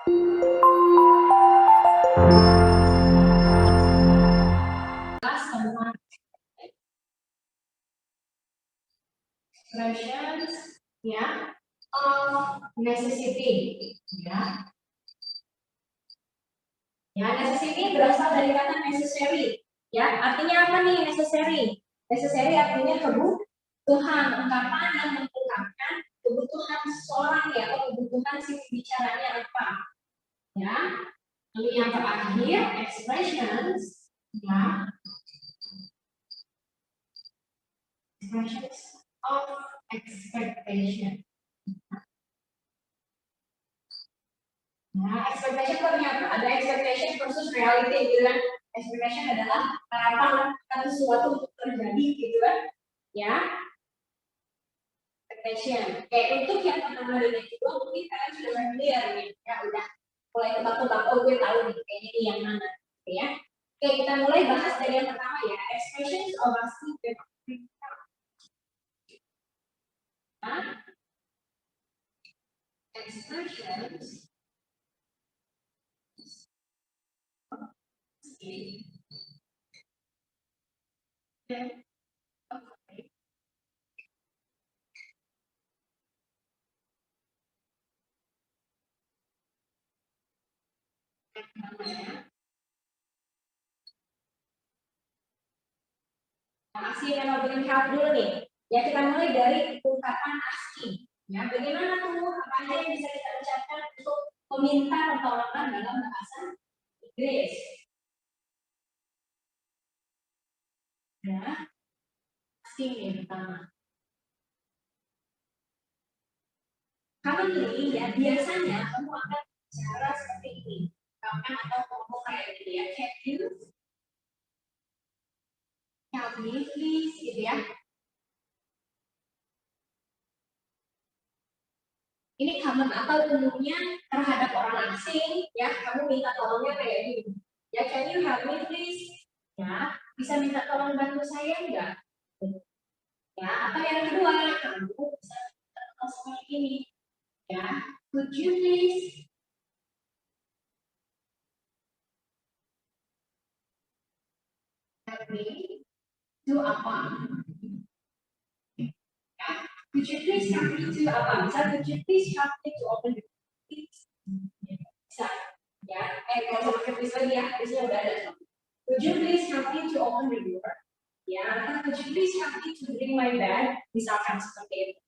Expressions, ya, of necessity, ya. Ya, necessity berasal dari kata necessary. Ya, artinya apa nih necessary? Necessary artinya kebutuhan, ungkapan yang mengungkapkan kebutuhan seseorang ya, atau kebutuhan si bicaranya apa. Ya. Lalu yang terakhir expressions, ya. Expressions of expectation. Nah, expectation ternyata ada expectation versus reality gitu kan. Expectation adalah harapan akan sesuatu untuk terjadi gitu kan. Ya. Expectation. Oke, untuk yang pertama dan yang kedua mungkin kalian sudah familiar nih. Ya udah mulai tebak-tebak, oh gue tahu nih kayaknya ini yang mana. Oke ya. Oke, kita mulai bahas dari yang pertama ya. Expressions of asking. Expressions. Okay. Asking and offering help dulu nih. Ya, kita mulai dari ungkapan asking. Ya, bagaimana tuh apa aja yang bisa kita ucapkan untuk meminta pertolongan dalam bahasa Inggris? Ya, asking yang pertama. Kamu ini ya biasanya kamu akan bicara seperti ini. Kamu atau ngomong kayak gitu ya. Can you help me please gitu ya. Ini common atau umumnya terhadap orang asing ya, kamu minta tolongnya kayak gini. Ya, can you help me please? Ya, bisa minta tolong bantu saya enggak? Ya, atau yang kedua, kamu bisa minta tolong seperti ini. Ya, could you please? Help me do apa? Ya, could you please help me do apa? Bisa, could you please help me to open the door? Bisa. Ya, kalau sama please lagi ya, please udah ada. Could you please help me to open the door? Ya, could you please help me to bring my bag? Misalkan seperti itu.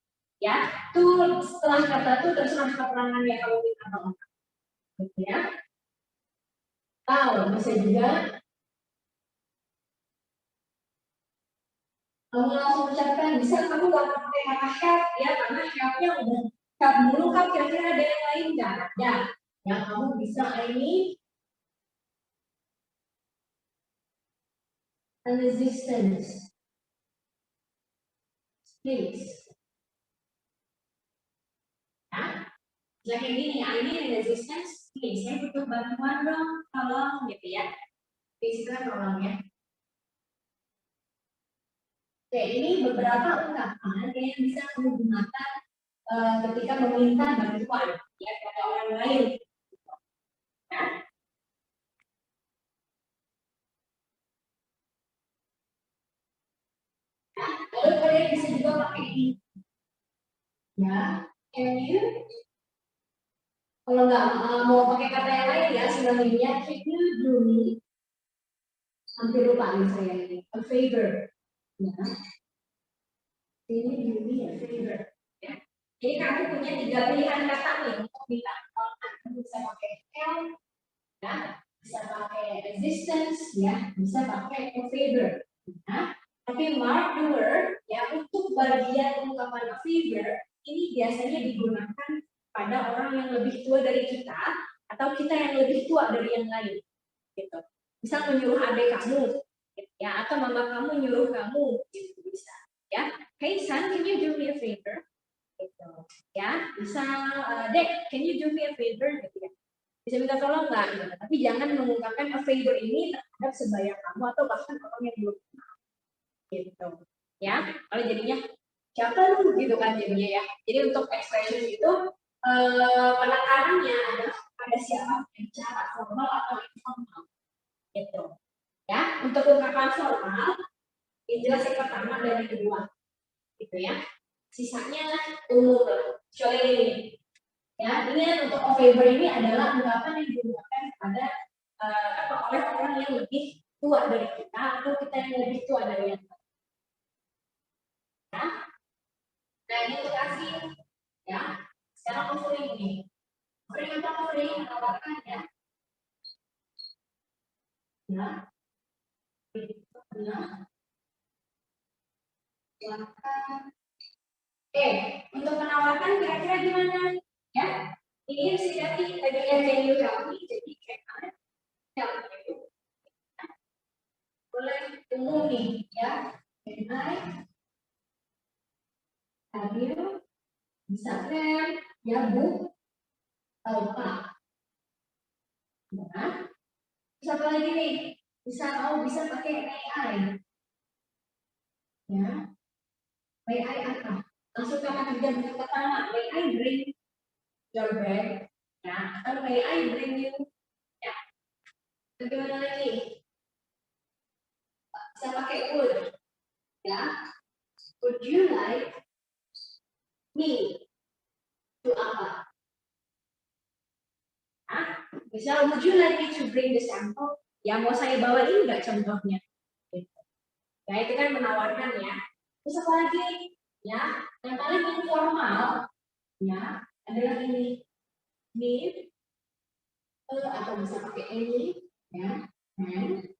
Ya, tuh setelah kata itu terserah keterangan yang kamu minta tolong. Gitu ya. Atau bisa juga kamu langsung ucapkan, bisa kamu gak pakai kata help ya, karena helpnya udah help dulu kan, kira-kira ada yang lain nggak? Ada. Ya, kamu bisa ini resistance. Please. Ya. Ya kayak gini ya, ini resistance, please, saya butuh bantuan dong, tolong gitu ya. Please kan tolong ya. Oke, ini beberapa ungkapan yang bisa kamu gunakan ketika meminta bantuan ya kepada orang lain. Ya. Lalu kalian bisa juga pakai ini. Ya, can you? Kalau nggak mau pakai kata yang lain ya, sinonimnya can you do me? Hampir lupa nih saya ini. A favor. Ya. Can you do me a favor? Ya. Jadi kamu punya 3 pilihan kata nih untuk minta pertolongan. Kamu bisa pakai help, ya, bisa pakai resistance, ya, bisa pakai a favor. Ya. Tapi mark the word, ya, untuk bagian ungkapan a favor ini biasanya digunakan pada orang yang lebih tua dari kita atau kita yang lebih tua dari yang lain. Gitu. Misal menyuruh adik kamu, gitu, ya, atau mama kamu nyuruh kamu, gitu bisa. Ya, hey son, can you do me a favor? Gitu. Ya, bisa, Dek, can you do me a favor? Gitu ya. Bisa minta tolong nggak? Gitu. Tapi jangan mengungkapkan a favor ini terhadap sebaya kamu atau bahkan orang yang belum kenal. Gitu. Ya, kalau jadinya siapa lu gitu kan jadinya ya. Jadi untuk expression itu penekanannya adalah pada kepada siapa bicara formal atau informal gitu ya. Untuk ungkapan formal ini jelas yang pertama dan yang kedua gitu ya, sisanya umum lah. Contohnya ini ya, ini untuk a favor ini adalah ungkapan yang digunakan kepada oleh orang yang lebih tua dari kita atau kita yang lebih tua dari yang lain. Ya. Nah ini untuk kasih ya. Sekarang offering ini. Offering apa offering? Menawarkan ya. Ya. Untuk menawarkan kira-kira gimana? Ya. Ini sudah tadi yang you help me, jadi kayak help you. Boleh umum nih ya. Can I have you? Bisa kan? Ya Bu. Atau Pak. Ya. Bisa apa lagi nih? Bisa pakai may I. Ya. May I apa? Langsung kata kerja bentuk pertama. May I bring your bag? Ya. Atau may I bring you? Ya. Bagaimana lagi? Bisa pakai would. Ya. Would you like me to apa? Misal, would you like me to bring the sample? Ya, mau saya bawain nggak contohnya? Gitu. Ya, itu kan menawarkan ya. Terus apa lagi? Ya, yang paling informal, ya, adalah ini. Need, atau bisa pakai any, ya. And,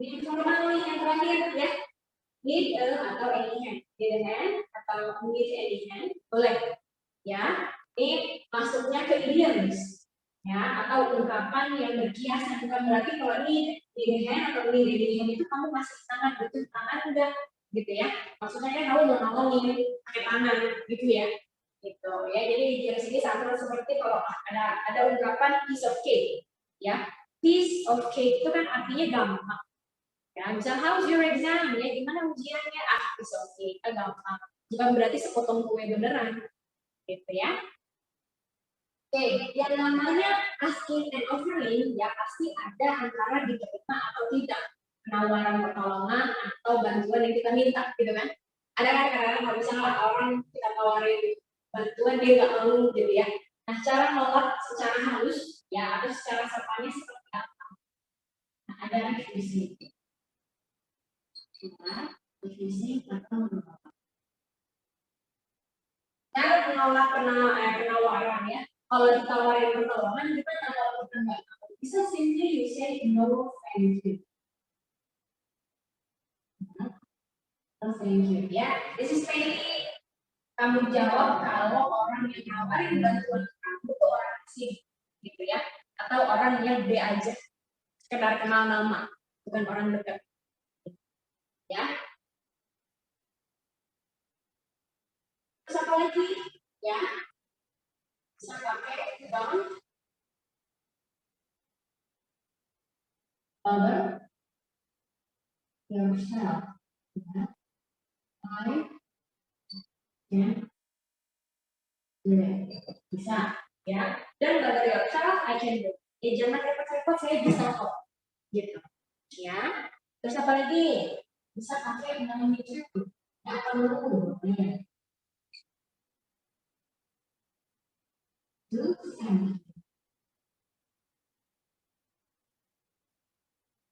ini informal nih, yang terakhir, ya. Need, atau any hand. Need a hand, atau need any hand, boleh. Ya, ini masuknya ke idioms. Ya, atau ungkapan yang berkiasan, bukan berarti kalau ini hand atau ini hand itu kamu masih tangan butuh tangan enggak gitu ya, maksudnya kan kamu mau nolongin pakai tangan gitu ya, gitu ya. Jadi di sini sama seperti kalau ada ungkapan piece of cake ya, piece of cake itu kan artinya gampang ya, misal how's your exam ya, gimana ujiannya, piece of cake gampang, bukan berarti sepotong kue beneran gitu ya. Oke, yang namanya asking and offering ya pasti ada antara diterima atau tidak, penawaran pertolongan atau bantuan yang kita minta gitu kan. Ada kan kadang-kadang kalau misalnya orang kita tawarin bantuan dia nggak mau gitu ya. Nah cara nolak secara halus ya atau secara sopannya seperti apa? Nah, ada refusing. Nah, refusing atau menolak. Cara menolak penawaran ya. Kalau ditawarin pertolongan kita nggak bisa simply you say no thank you. No thank you ya. This is mainly kamu jawab kalau orang yang nawarin bantuan kamu itu orang asing gitu ya, atau orang yang be aja sekedar kenal nama bukan orang dekat ya. Terus apa lagi ya, bisa pakai don't bother yourself ya. I can do it. Bisa ya, dan bother yourself I can do. Ya jangan repot-repot, saya bisa kok gitu ya. Terus apa lagi, bisa pakai namanya itu nggak perlu ya.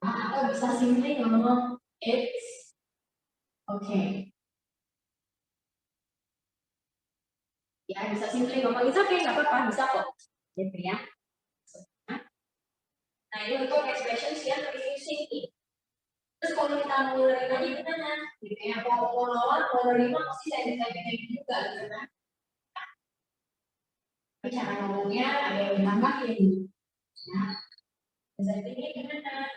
Atau bisa simply ngomong it's okay. Ya bisa simply ngomong it's okay, nggak apa-apa, bisa kok gitu ya. Nah ini untuk expressions yang refusing nih. Terus kalau kita mau nerima gimana? Gitu ya, mau nolak, mau nerima pasti saya bisa juga gitu kan. Cara ngomongnya ada yang ditambahin ya. Jadi gimana?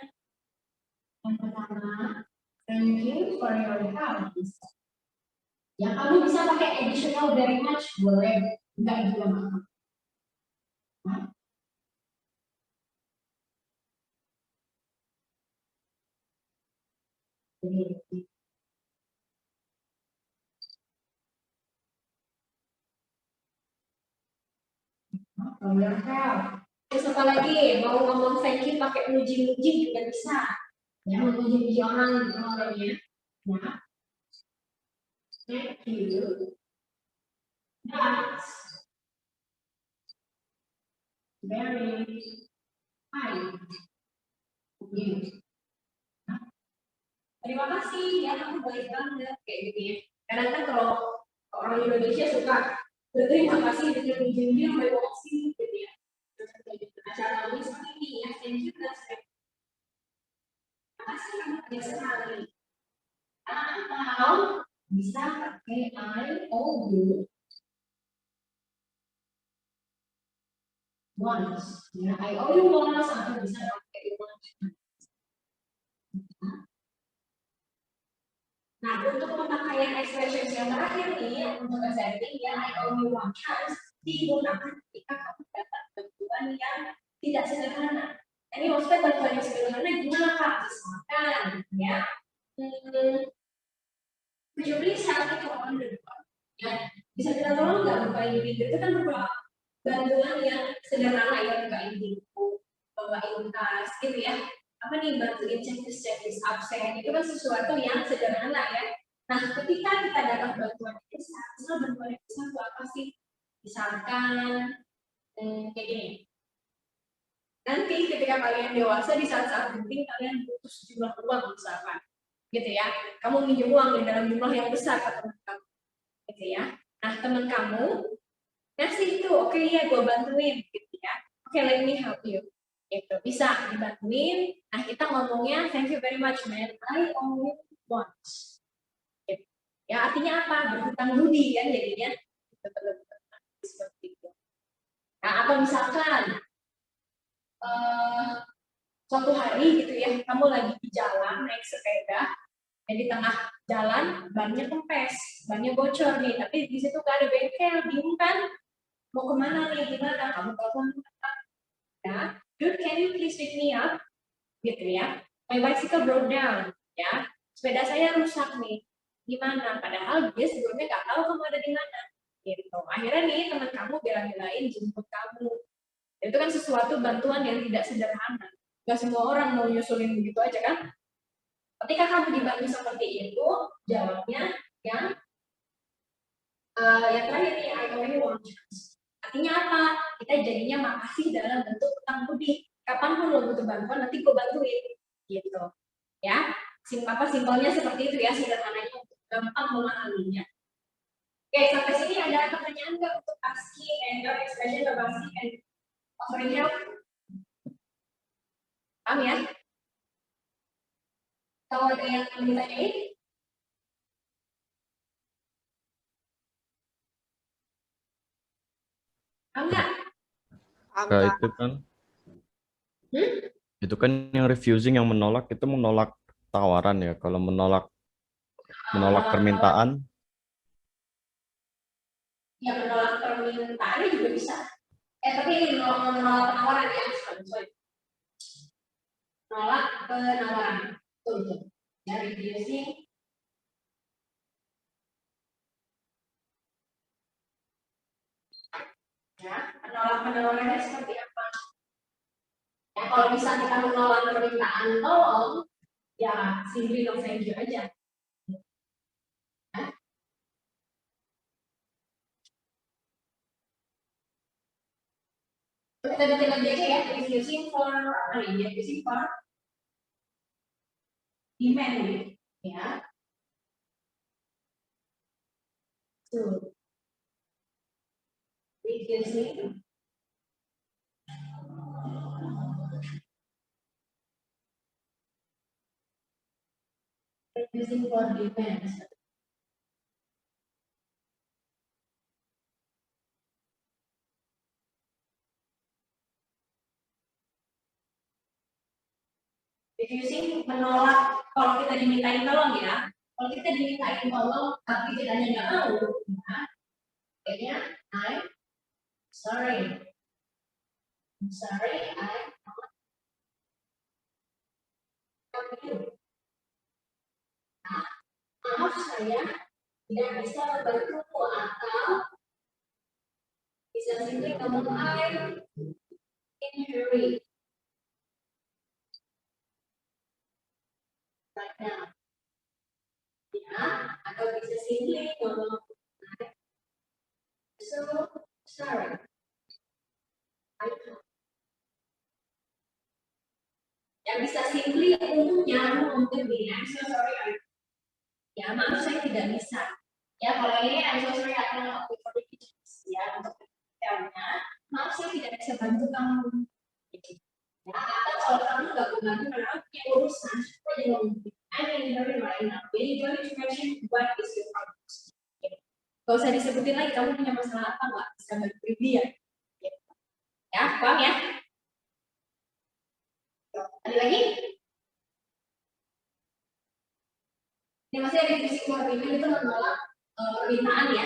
Yang pertama, thank you for your help. Ya kamu bisa pakai additional very much, boleh, enggak juga maaf. for your help. Terus apa lagi? Mau ngomong thank you pakai muji-muji juga bisa. Ya, memuji-muji orang gitu namanya. Ya. Thank you. That's very kind of you. Terima kasih ya, kamu baik banget kayak gitu ya. Kadang kan kalau orang Indonesia suka berterima kasih dengan muji-muji sama emosi gitu ya. Nah, cara ngomong seperti ini ya, thank you dan terima kasih kamu baik sekali. Atau bisa pakai I owe you once. Ya, I owe you once atau bisa pakai once. Nah, untuk pemakaian expression yang terakhir nih, untuk asserting ya, I owe you one chance, digunakan ketika kamu dapat bantuan yang tidak sederhana. Ini maksudnya bantuan yang sederhana gimana Kak? Misalkan, ya, could you please help me to open the door? Ya, bisa kita tolong nggak bukain pintu? Itu kan beberapa bantuan yang sederhana ya, bukain pintu, bawain tas, gitu ya. Apa nih bantuin checklist absen itu kan sesuatu yang sederhana ya. Nah, ketika kita dapat bantuan yang besar, misal bantuan yang besar itu apa sih? Misalkan kayak gini. Nanti ketika kalian dewasa di saat-saat penting kalian butuh sejumlah uang misalkan, gitu ya. Kamu minjem uang dalam jumlah yang besar ke teman kamu, gitu ya. Nah, teman kamu ngasih itu, oke ya, gue bantuin, gitu ya. Oke, let me help you. Gitu, bisa dibantuin. Nah, kita ngomongnya thank you very much man, I only once. Gitu. Ya, artinya apa? Berhutang budi kan jadinya. Seperti itu. Nah, atau misalkan suatu hari gitu ya, kamu lagi di jalan naik sepeda, dan di tengah jalan bannya kempes, bannya bocor nih, tapi di situ gak ada bengkel, bingung kan? Mau kemana nih? Gimana? Kamu telepon ya, dude, can you please pick me up? Gitu ya. My bicycle broke down, ya. Sepeda saya rusak nih. Gimana? Padahal dia sebelumnya nggak tahu kamu ada di mana. Gitu. Akhirnya nih teman kamu bela-belain jemput kamu. Itu kan sesuatu bantuan yang tidak sederhana. Gak semua orang mau nyusulin begitu aja kan? Ketika kamu dibantu seperti itu, jawabnya yang terakhir nih, I only want chance. Artinya apa? Kita jadinya makasih dalam bentuk utang budi. Kapanpun lo butuh bantuan, nanti gue bantuin. Gitu. Ya, simpelnya seperti itu ya, sederhananya untuk gampang memahaminya. Oke, sampai sini ada pertanyaan nggak untuk asking and your expression of asking and offering help? Paham ya? Kalau ada yang ditanyain? Paham nggak? Nah, itu kan itu kan yang refusing, yang menolak itu menolak tawaran ya. Kalau menolak permintaan, Ya menolak permintaannya juga bisa. Tapi ini menolak penawaran ya, sorry. Menolak penawaran. Betul. Ya, refusing. Ya, menolak penawarannya seperti apa? Ya, kalau bisa kita menolak permintaan tolong, ya simply no thank you aja. Kita bikin aja ya, refusing for demand, ya. So, refusing for demand. Refusing menolak kalau kita dimintain tolong ya. Kalau kita dimintain tolong tapi kita nggak mau, ya. Kayaknya I'm sorry, I maaf saya tidak bisa membantu atau Bisa simply ngomong I'm in hurry right now. Ya, atau bisa simply ngomong so sorry. Yang bisa simply umumnya mungkin begini, I'm so sorry. Ya, maaf saya tidak bisa. Ya, kalau ini I'm so sorry I cannot help you for the details. Ya, untuk detailnya, maaf saya tidak bisa bantu kamu. Ya, atau kalau kamu nggak mau bantu karena aku punya urusan, aku juga I'm in hurry right now. Jadi don't you mention what is your problem. Gak usah disebutin lagi kamu punya masalah apa nggak bisa bantu dia. Ya, paham ya? Ada lagi? Ini masih ada fisik permintaan itu menolak permintaan ya,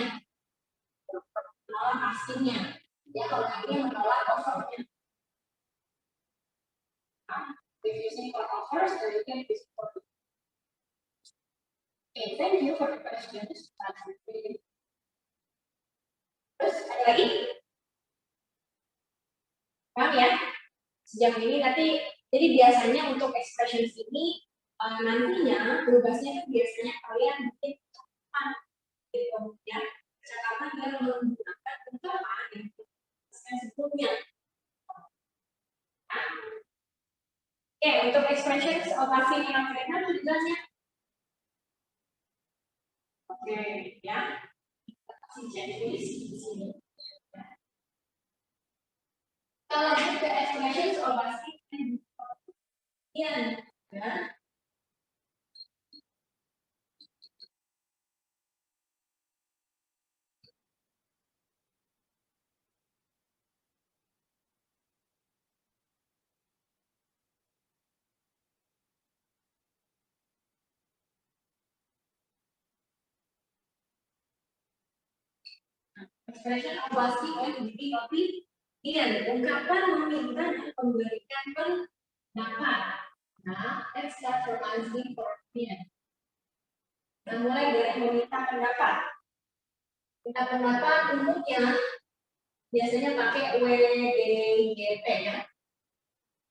menolak aslinya. Ya, kalau ini menolak offernya. Refusing for offers, or you can refuse for. Okay, thank you for the questions. Terus ada lagi? Paham ya? Sejauh ini nanti, jadi biasanya untuk expressions ini nantinya berubahnya itu biasanya kalian bikin ungkapan gitu ya. Percakapan dia menggunakan ungkapan yang sebelumnya. Oke, untuk expressions passive yang mereka itu jelasnya. Oke, ya. Kasih checklist di sini. Kalau ke expressions passive ya. Expression pasti tapi ungkapan meminta dan memberikan pendapat. Nah, let's start from asking for opinion. Nah, mulai dari meminta pendapat. Minta pendapat umumnya biasanya pakai WDGT ya.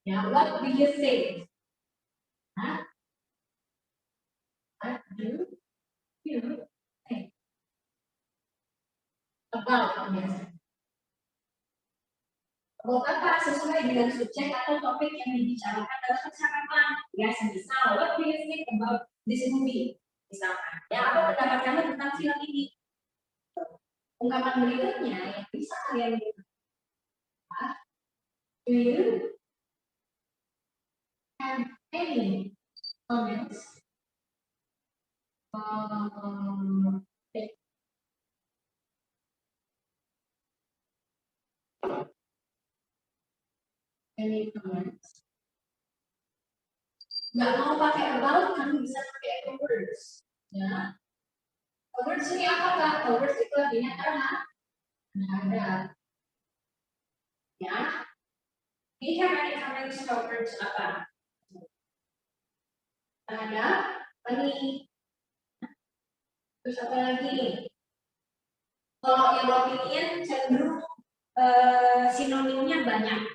Ya, what do you think? What do you think about biasanya? About apa sesuai dengan subjek atau topik yang dibicarakan dalam percakapan. Ya, misal, what do you think about this movie? Misalkan, ya apa pendapat kamu tentang film ini? Ungkapan berikutnya yang bisa kalian gunakan, do you have any comments? Any comments? Nggak mau pakai about, kamu bisa pakai words. Ya. Words ini apakah? Words itu artinya ada. Ya. Do you have any comments about words apa? Ada. Ini. Terus apa lagi? Kalau yang opinion cenderung sinonimnya banyak.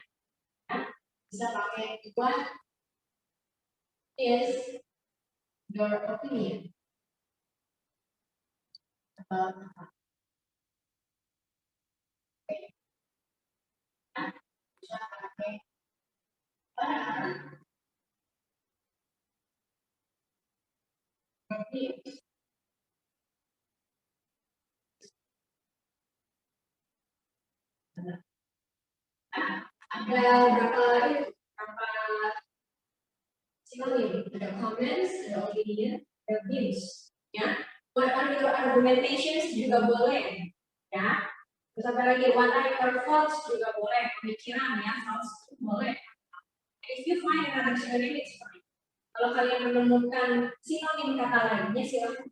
Ya. Bisa pakai what is your opinion about apa? Bisa pakai ada berapa sinonim? Ada comments, ada opinion, ada views. Ya, what are your argumentations juga boleh. Ya, terus apa lagi? What are your thoughts juga boleh. Pemikiran ya, thoughts boleh. If you find another synonym, it's fine. Kalau kalian menemukan sinonim kata lainnya, silakan.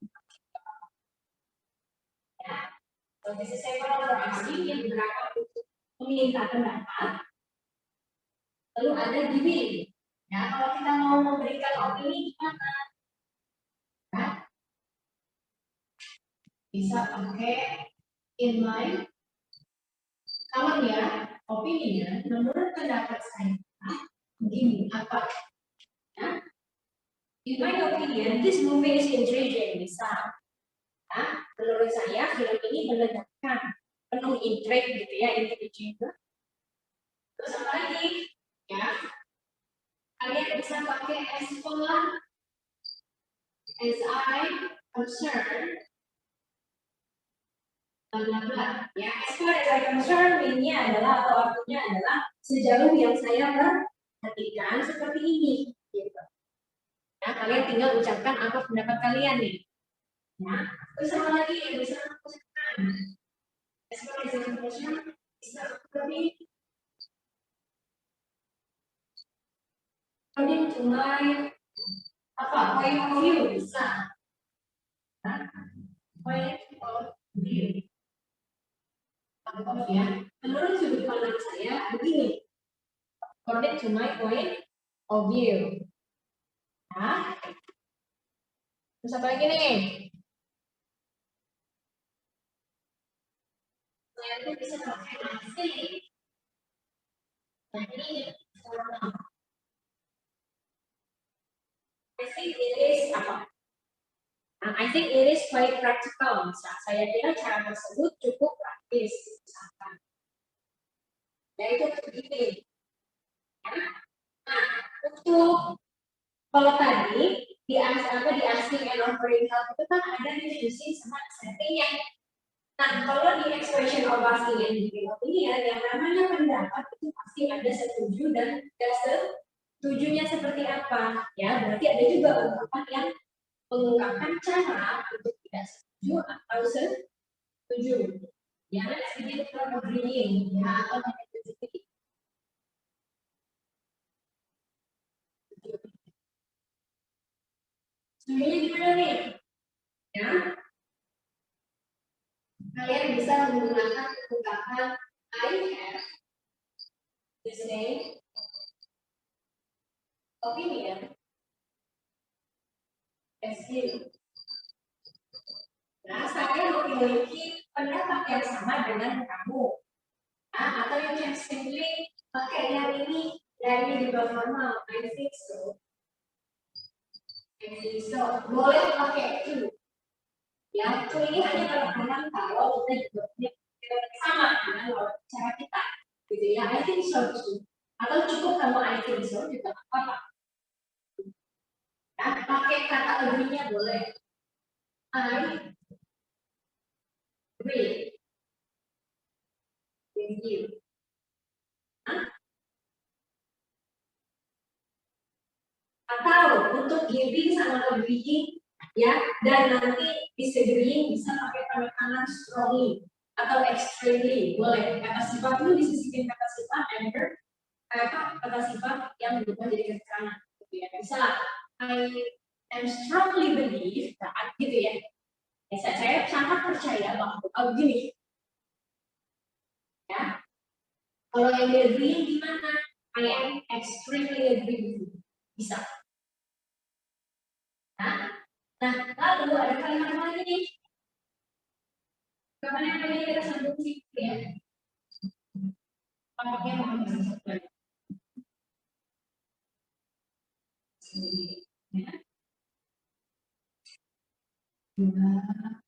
Ya, so this is several for asking yang beberapa untuk meminta pendapat. Lalu ada giving. Ya, kalau kita mau memberikan opini gimana? Ya. Bisa pakai in my Kawan ya, opininya menurut pendapat saya begini apa? Ya? In my opinion, this movie is intriguing, bisa. Ya, menurut saya film ini menegakkan penuh intrigue gitu ya, intriguing. Terus apa lagi? Ya, kalian bisa pakai as far as I concerned, bla bla bla. Ya, as far as I concerned, meaning-nya adalah atau artinya adalah sejauh yang saya perhatikan seperti ini. Gitu. Ya, kalian tinggal ucapkan apa pendapat kalian nih. Ya, terus apa lagi yang bisa aku ucapkan? As far as I concerned, bisa seperti according to my apa point of view bisa. Point of view. Contoh ya, menurut sudut pandang saya begini. According to my point of view. Nah, terus apa lagi nih? Saya tuh bisa pakai nasi. Nah ini I think it is apa? I think it is quite practical. Saya kira cara tersebut cukup praktis. Misalkan. Yaitu begini. Ya. Nah, untuk kalau tadi di asking and offering help itu kan ada diffusing sama setting yang. Nah, kalau di expression of asking and giving opinion yang namanya pendapat itu pasti ada setuju dan tidak setujunya seperti apa. Ya, berarti ada juga ungkapan yang mengungkapkan cara untuk tidak setuju atau setuju. Ya, sedikit from agreeing ya atau negativity. Setujunya gimana nih? Ya, kalian bisa menggunakan ungkapan I have the same opinion as you. Nah, saya memiliki pendapat yang sama dengan kamu. Nah, atau you can simply pakai yang ini dari juga formal. I think so. I think so. Boleh pakai itu. Ya, itu ini hanya kadang-kadang kalau kita juga punya sama dengan lawan bicara kita. Gitu ya, I think so too. Atau cukup kamu I think so juga apa-apa. Nah, pakai kata agree-nya boleh. I agree with you. Atau untuk giving sama agreeing ya, dan nanti disagreeing bisa pakai penekanan strongly atau extremely boleh. Kata sifat itu disisipin kata sifat and kata sifat yang berubah jadi kata kanan gitu ya. Misal I am strongly believe that gitu ya. Saya sangat percaya bahwa begini ya. Kalau yang di agreeing gimana? I am extremely agree with you. Bisa. Nah, lalu ada kalimat lagi nih. Kapan yang ini kita sambung sih ya? Tampaknya mau ambil satu lagi.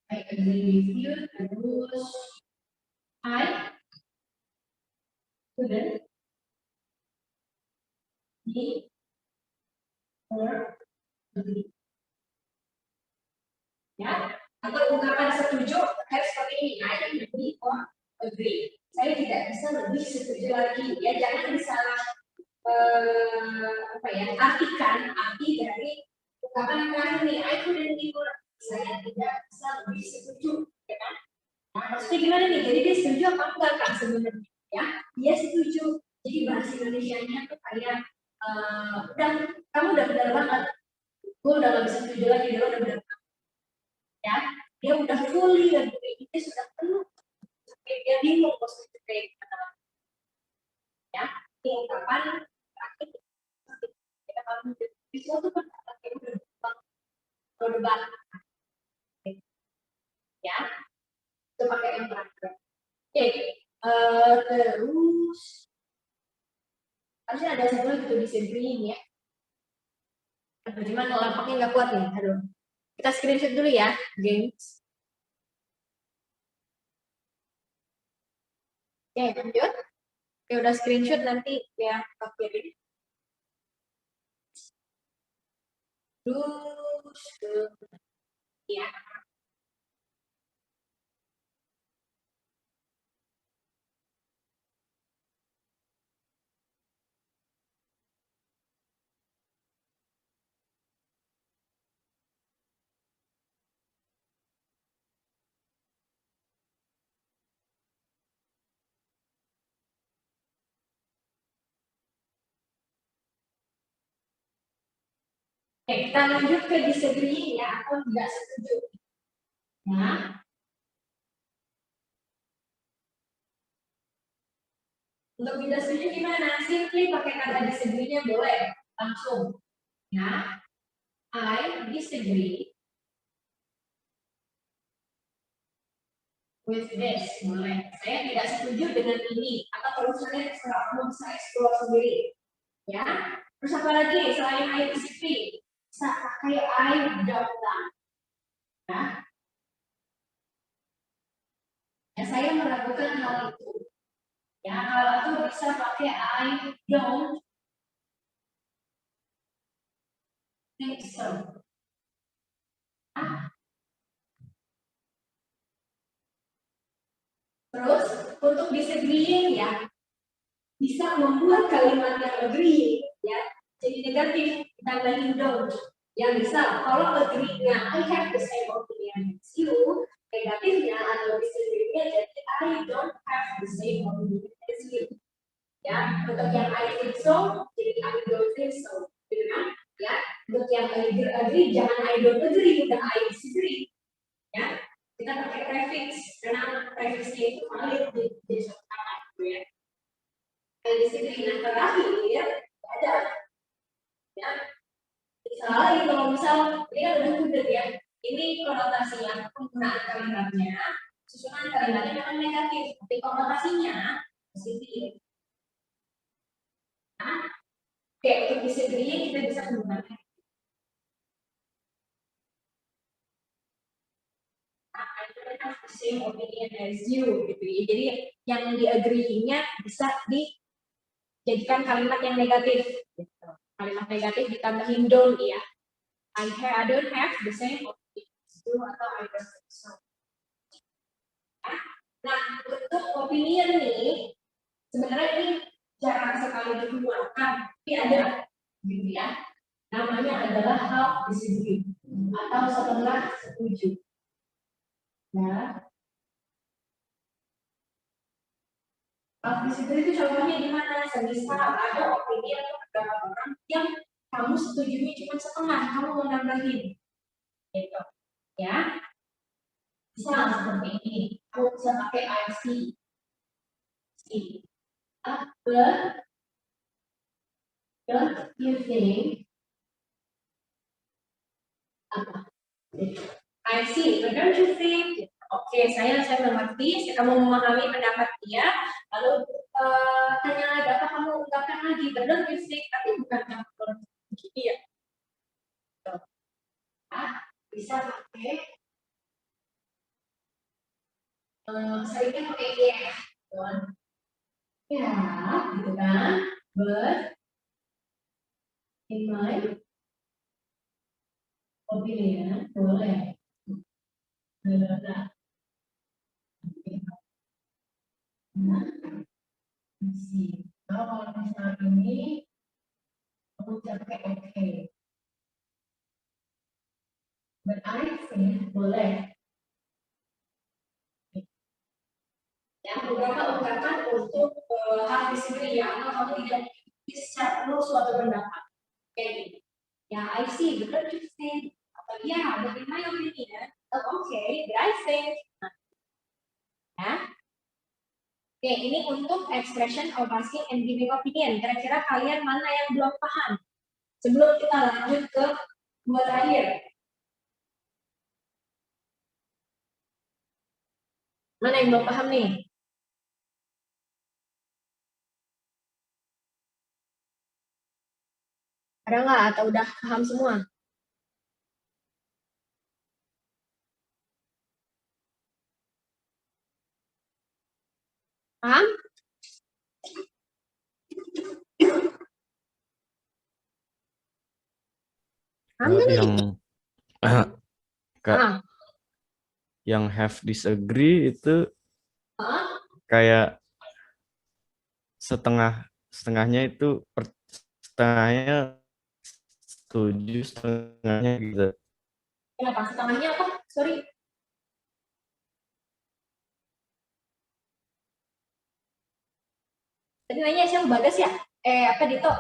I agree with you. Terus I couldn't be more agree. Ya, atau ungkapan setuju harus seperti ini. I can agree or agree. Saya tidak bisa lebih setuju lagi. Ya, jangan disalah apa ya, artikan arti dari ungkapan yang terakhir nih. I couldn't be more. Saya tidak bisa lebih setuju. Ya kan? Nah, maksudnya gimana nih? Jadi dia setuju apa enggak kan sebenarnya? Ya, dia setuju. Jadi bahasa Indonesianya tuh kayak udah kamu udah benar banget. Gue udah gak bisa setuju lagi, dia udah benar. Ya, dia udah fully agree, dia sudah penuh. Sampai dia bingung mau setuju kayak gimana. Ya, ini ungkapan terakhir kita kalau di suatu pendapat yang udah debat. Ya, itu pakai yang terakhir. Oke, Terus harusnya ada satu lagi tuh disagreeing ya. Cuman lampaknya nggak kuat nih. Aduh. Kita screenshot dulu ya, gengs. Oke, lanjut. Oke, udah screenshot nanti ya kirim. Terus ya. Oke, kita lanjut ke disagreeing ya atau tidak setuju. Nah, untuk tidak setuju gimana? Simply pakai kata disagree-nya boleh langsung. Ya, I disagree with this. Boleh. Saya tidak setuju dengan ini. Atau tulisannya terserah mau saya explore sendiri. Ya. Terus apa lagi selain I disagree? Bisa pakai I don't like. Ya. Ya, saya meragukan hal itu. Ya, kalau itu bisa pakai I don't think so. Terus untuk disagreeing ya bisa membuat kalimat yang agree ya jadi negatif tambahin don't. Yang bisa kalau agree-nya I have the same opinion as you, negatifnya atau disagree-nya jadi I don't have the same opinion as you. Ya, untuk yang I think so jadi I don't think so. Gitu kan? Ya, untuk yang I agree jangan I don't agree dan I disagree. Ya, kita pakai prefix karena prefixnya itu valid di suatu kata gitu ya. Disiplin terakhir ada ya misalnya kalau misal ini kan udah kudet ya ini konotasinya penggunaan kalimatnya susunan kalimatnya memang negatif tapi konotasinya positif. Nah, oke untuk disagreeing kita bisa menggunakan the same opinion as you gitu ya. Jadi yang di-agree-nya bisa dijadikan kalimat yang negatif gitu. Kalimat negatif ditambahin don't ya. I don't have the same opinion as you atau I don't think so. Nah, untuk opinion nih sebenarnya ini jarang sekali digunakan, tapi ada gitu ya. Namanya adalah half disagree atau setengah setuju. Ya. Half disagree itu contohnya di mana? Semisal ada opini atau beberapa orang yang kamu setujunya cuma setengah, kamu mau nambahin. Gitu. Ya. Bisa seperti ini. Kamu bisa pakai I see. But don't you think I see, but don't you think? Oke, saya mengerti, kamu memahami pendapat dia, lalu tanya lagi apa kamu ungkapkan lagi, but don't you think? Tapi bukan campur gini ya. Bisa pakai seringnya pakai ya, ya, gitu kan? But in my opinion, boleh. Nah, kalau misalnya ini kamu pakai oke. But I think boleh. Ya, beberapa ungkapan untuk hal disiplin ya, atau kamu tidak bisa perlu suatu pendapat. Kayak gini. Ya, I see, but don't you think? Atau ya, but in my opinion, okay, but I think. Nah, ya. Oke, ini untuk expression of asking and giving opinion. Kira-kira kalian mana yang belum paham? Sebelum kita lanjut ke dua terakhir. Mana yang belum paham nih? Ada nggak atau udah paham semua? Paham? Paham nggak nih? Yang Kak, Ah. yang have disagree itu Ah. kayak setengahnya itu setengahnya setuju, setengahnya gitu. Kenapa? Setengahnya apa? Sorry. Tadi nanya siapa Bagas ya? Apa Dito?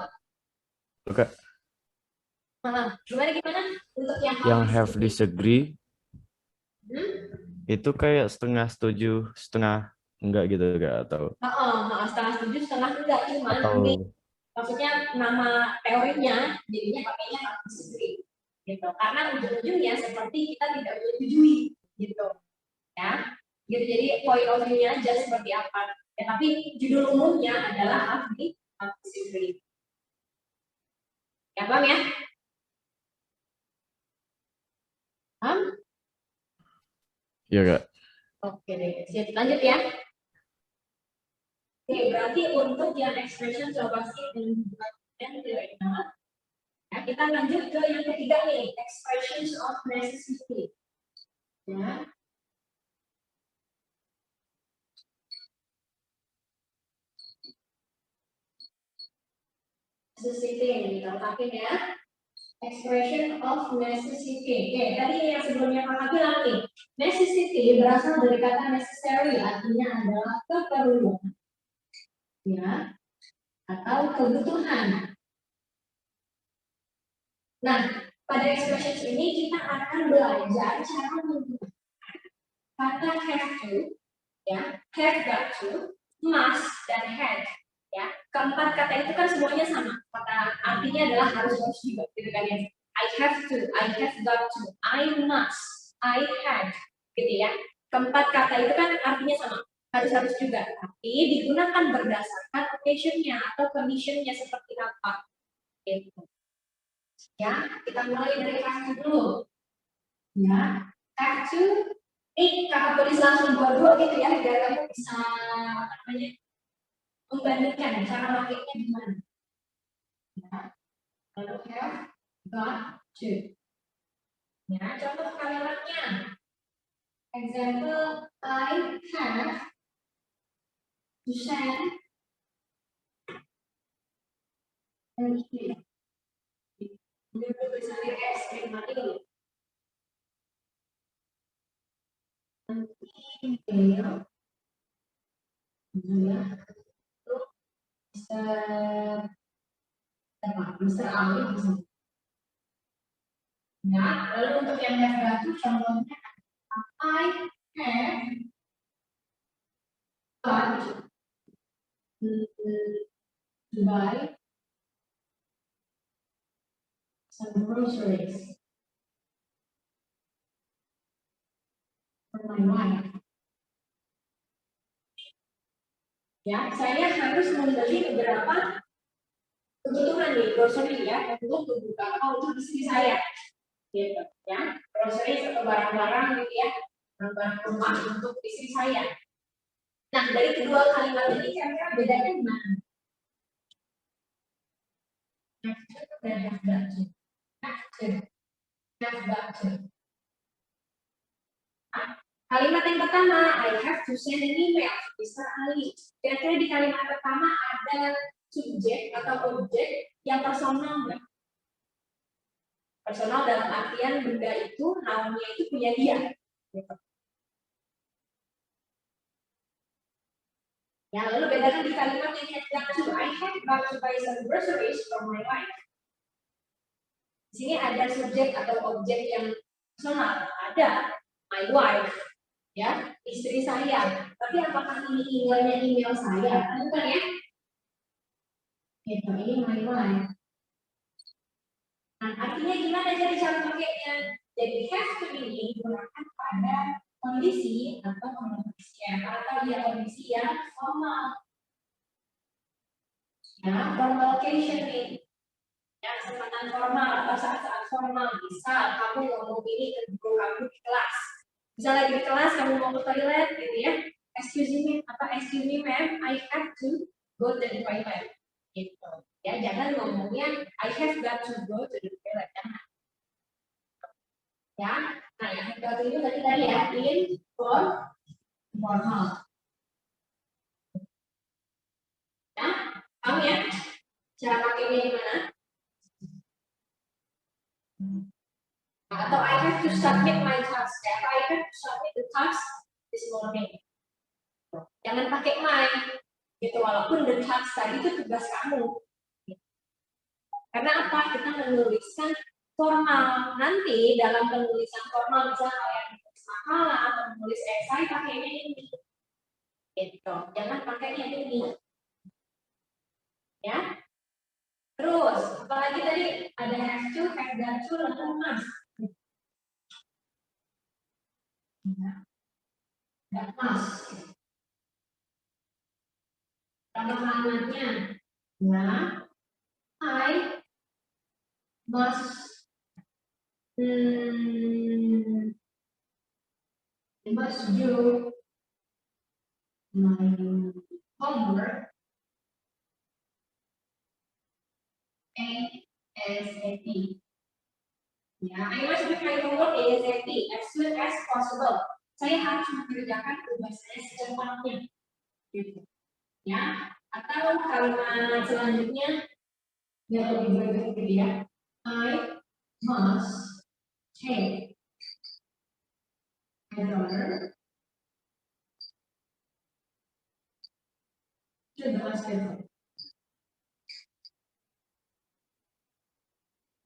Kak, Gimana? Untuk yang yang have disagree Hmm? itu kayak setengah setuju, setengah enggak gitu Kak, Setengah setuju, setengah enggak. Cuman ini atau maksudnya nama teorinya jadinya pakainya have disagree. Gitu. Karena ujung-ujungnya seperti kita tidak menyetujui gitu. Ya. Gitu. Jadi point of view-nya aja seperti apa. Ya, tapi judul umumnya adalah have disagree. Ya, Bang ya? Paham? ya Kak. Oke deh, siap lanjut ya. Oke, berarti untuk yang expression coba sih dan tidak. Ya, kita lanjut ke yang ketiga nih, expressions of necessity. Ya. Necessity ini kita lengkapin ya. Expression of necessity. Oke, tadi yang sebelumnya kakak bilang nih, necessity berasal dari kata necessary, artinya adalah keperluan, ya, atau kebutuhan. Nah, pada expressions ini kita akan belajar cara menggunakan kata have to, ya, have got to, must, dan had. Ya, keempat kata itu kan semuanya sama. Kata artinya adalah harus juga, gitu kan ya. I have to, I have got to, I must, I had, gitu ya. Keempat kata itu kan artinya sama, harus juga. Tapi digunakan berdasarkan occasion-nya atau condition-nya seperti apa. Gitu. Ya, kita mulai dari have to dulu. Ya, have to. Ini kakak tulis langsung dua-dua gitu ya, biar kamu bisa namanya membandingkan cara makainya gimana. Ya. Lalu have got to. Ya, contoh kalimatnya. Example, I have to send an email. Ini tulisannya ekstrim ini. An email. Ya. Bisa apa? Bisa alih bisa. Ya, lalu untuk yang have got to contohnya I have got to buy some groceries for my wife. Ya, saya harus membeli beberapa kebutuhan nih, grocery ya, untuk beberapa untuk istri saya, gitu ya, grocery atau barang-barang gitu ya, barang-barang rumah untuk istri saya. Nah, dari kedua kalimat ini kira-kira bedanya gimana? Kalimat yang pertama, I have to send an email, Mr. Ali. Kira-kira di kalimat pertama ada subjek atau objek yang personal nggak? Personal dalam artian benda itu, namanya itu punya dia. Gitu. Ya, lalu bedakan di kalimat yang have to. I have got to buy some groceries for my wife. Di sini ada subjek atau objek yang personal. Ada my wife, ya, istri saya. Tapi apakah ini emailnya email saya? Bukan ya? Gitu, ini my wife. Nah, artinya gimana jadi cara pakainya? Jadi have to ini digunakan pada kondisi atau kondisi yang formal. Ya, formal occasion nih. Ya, kesempatan formal atau saat-saat formal. Misal kamu ngomong ini ke guru kamu di kelas. Misal lagi di kelas kamu mau ke toilet gitu ya. Excuse me ma'am, I have to go to the toilet. Gitu. Ya, jangan ngomongnya I have got to go to the toilet. Jangan. Ya, nah yang kedua itu tadi ya, formal. Ya, paham ya? Cara pakainya gimana? Atau I have to submit my task. I have to submit the task this morning. Jangan pakai my. Gitu, walaupun the task tadi itu tugas kamu. Karena apa? Kita menuliskan formal. Nanti dalam penulisan formal misalnya kayak menulis makalah atau menulis esai pakainya ini. Gitu. Jangan pakainya ini. Ya. Terus, apalagi tadi ada have to, have got to, lalu must. Nggak must. Tambahannya, ya, I must do my homework ASAP. Ya, I must do my homework ASAP as soon as possible. Saya harus mengerjakan tugas saya secepatnya. Gitu. Ya, atau kalimat selanjutnya yang lebih berbeda gitu ya. I must take my daughter to the hospital.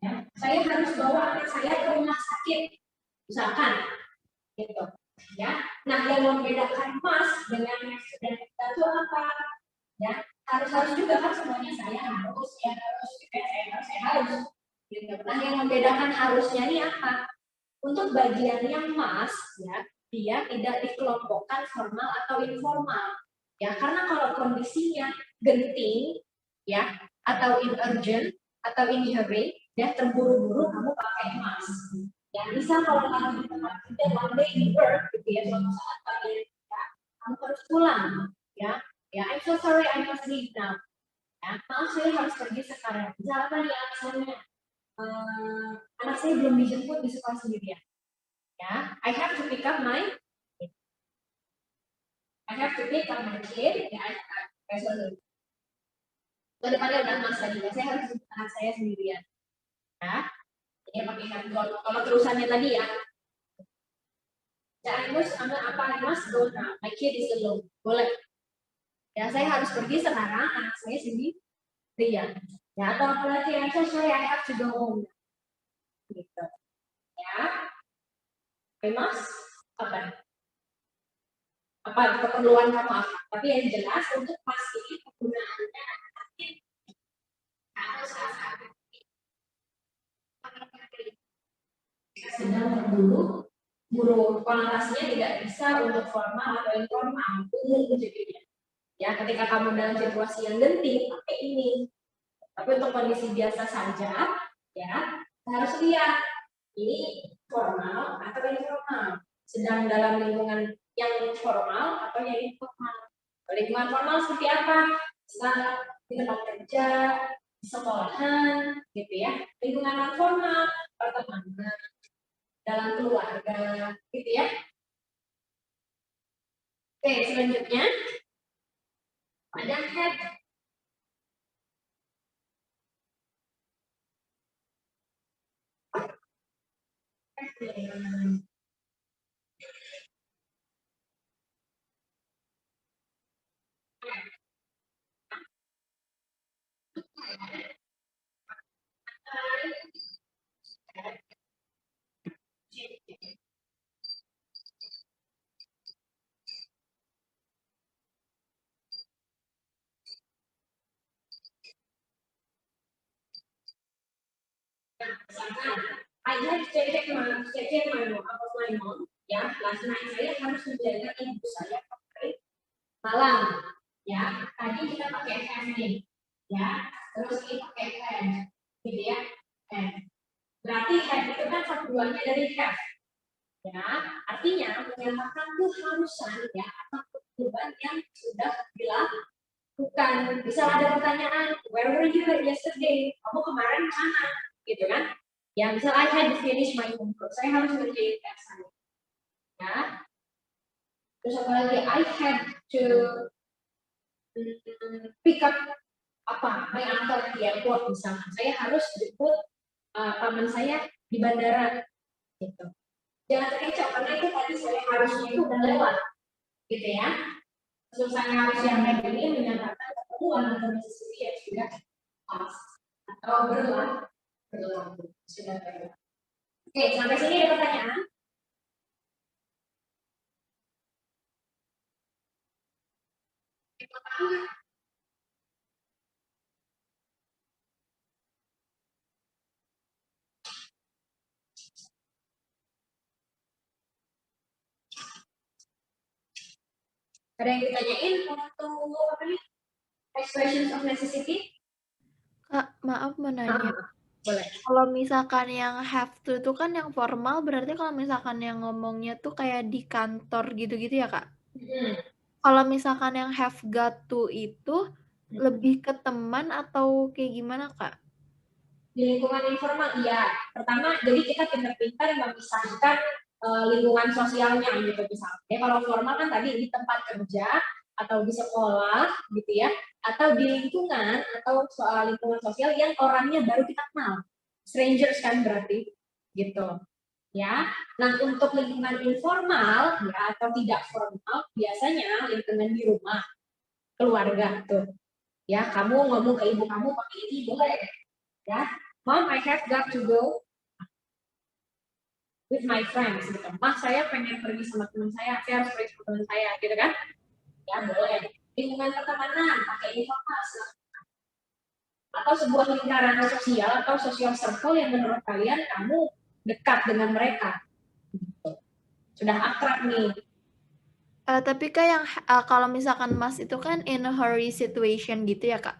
Ya, saya harus bawa anak saya ke rumah sakit, misalkan, gitu. Ya, nah yang membedakan must dengan have dan kita itu apa? Ya, harus juga kan semuanya saya harus, saya harus. Gitu. Nah yang membedakan harusnya ini apa? Untuk bagian yang must, ya, dia tidak dikelompokkan formal atau informal. Ya, karena kalau kondisinya genting, ya, atau in urgent atau in hurry, ya terburu-buru kamu pakai must. Ya, misal kalau lagi di tempat kerja one day in work, gitu ya, suatu saat kalian ya, kamu harus pulang, ya, I'm so sorry I must leave now. Ya, maaf saya harus pergi sekarang. Misalnya ya, misalnya anak saya belum dijemput di sekolah sendirian. Ya, I have to pick up my kid. Ya, kedepannya udah mas tadi, saya harus jemput anak saya sendirian. Ya, ini pakai kalau terusannya tadi ya. Ya, I must go now. My kid is alone. Boleh. Ya, saya harus pergi sekarang, anak saya sendirian. Ya, atau apalagi I'm so sorry I have to go home. Gitu. Ya, I must apa keperluan kamu apa? Tapi yang jelas untuk pastikan penggunaannya harus sedang berburu, guru konotasinya tidak bisa untuk formal atau informal, umum jadinya. Ya, ketika kamu dalam situasi yang genting, pakai ini. Tapi untuk kondisi biasa saja, ya harus lihat ini formal atau informal. Sedang dalam lingkungan yang formal atau yang informal. Lingkungan formal seperti apa? Misal di tempat kerja, di sekolahan, gitu ya. Lingkungan non formal, pertemanan, dalam keluarga, gitu ya. Oke, selanjutnya ada head. I have checked my mom. Ya, last night saya harus menjaga ibu saya sampai malam. Ya, tadi kita pakai have nih. Ya, terus ini pakai have. Gitu ya. Berarti have itu kan satuannya dari have. Ya, artinya menyatakan keharusan ya atau kewajiban yang sudah dilakukan. Misal ada pertanyaan, where were you yesterday? Kamu kemarin mana? Gitu kan? Ya, misal I had to finish my homework. Saya harus ngerjain PR saya. Ya. Terus apa lagi? I had to pick up my uncle at the airport misalnya. Saya harus jemput paman saya di bandara. Gitu. Jangan terkecoh karena itu tadi saya harusnya itu udah lewat. Gitu ya. Terus saya harus yang lain ini menyatakan keperluan atau necessity yang sudah pas atau berlaku. Sudah berlaku. Oke, sampai sini ada pertanyaan? Ada yang ditanyain untuk apa nih? Expressions of necessity? Kak, maaf mau nanya. Boleh. Kalau misalkan yang have to itu kan yang formal, berarti kalau misalkan yang ngomongnya tuh kayak di kantor gitu-gitu ya, Kak? Kalau misalkan yang have got to itu lebih ke teman atau kayak gimana, Kak? Di lingkungan informal, iya. Pertama, jadi kita pintar-pintar memisahkan lingkungan sosialnya gitu misalnya. Kalau formal kan tadi di tempat kerja atau di sekolah gitu ya, atau di lingkungan atau soal lingkungan sosial yang orangnya baru kita kenal, strangers kan berarti gitu ya. Nah untuk lingkungan informal ya atau tidak formal biasanya lingkungan di rumah keluarga tuh ya, kamu ngomong ke ibu kamu pakai ini boleh ya, Mom I have got to go with my friends gitu. Mas saya pengen pergi sama teman saya harus pergi sama teman saya gitu kan ya, boleh. Lingkungan pertemanan pakai informasi atau sebuah lingkaran sosial atau social circle yang menurut kalian kamu dekat dengan mereka sudah akrab nih. Tapi Kak yang kalau misalkan Mas itu kan in a hurry situation gitu ya, Kak.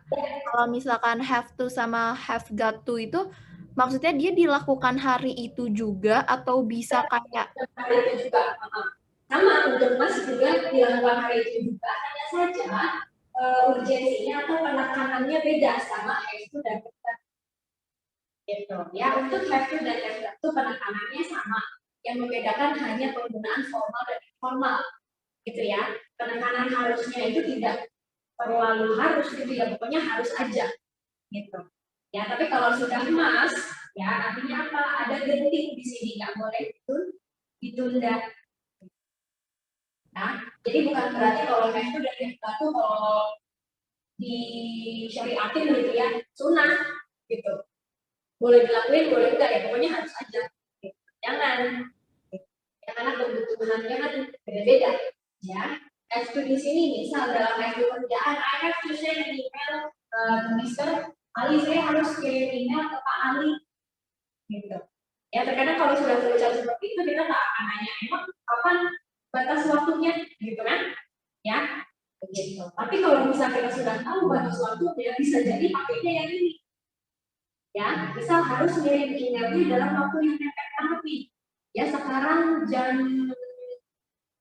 Kalau misalkan have to sama have got to itu maksudnya dia dilakukan hari itu juga atau bisa kayak hari itu juga sama untuk Mas juga dilakukan hari itu juga, hanya saja urgensinya atau penekanannya beda sama have to dan have got gitu ya. Untuk have to dan have got to penekanannya sama, yang membedakan hanya penggunaan formal dan informal gitu ya. Penekanan harusnya itu tidak terlalu harus gitu ya, pokoknya harus aja gitu ya. Tapi kalau sudah Mas ya artinya apa, ada genting di sini, nggak boleh ditunda. Nah, jadi bukan berarti kalau have to dan have got to kalau di syariatin gitu ya sunnah gitu, boleh dilakuin boleh enggak ya, pokoknya harus aja gitu. Jangan ya, karena kebutuhannya kan beda-beda ya. Have to di sini misal dalam have to kerjaan, I have to send an email ke Mr. Ali, saya harus kirim email ke Pak Ali gitu ya. Terkadang kalau sudah berusaha seperti itu kita nggak akan nanya emang kapan batas waktunya gitu kan ya begitu. Tapi kalau misalnya kita sudah tahu batas waktunya, bisa jadi pakainya yang ini ya, misal harus ngirim emailnya dalam waktu yang mepet banget nih ya, sekarang jam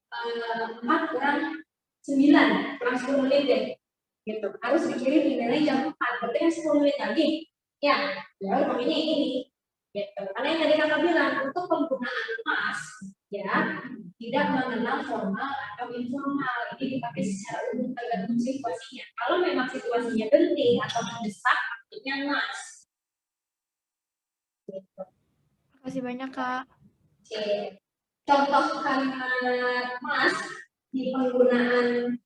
4 kurang 9 kurang 10 menit deh gitu, harus dikirim emailnya jam 4, berarti kan 10 menit lagi ya, ya pakainya ini gitu. Karena yang tadi kakak bilang untuk penggunaan Mas ya tidak mengenal formal atau informal, ini dipakai secara umum tergantung situasinya. Kalau memang situasinya penting atau mendesak, artinya Mas. Gitu. Terima kasih banyak Kak. Oke. Contoh kalimat Mas di penggunaan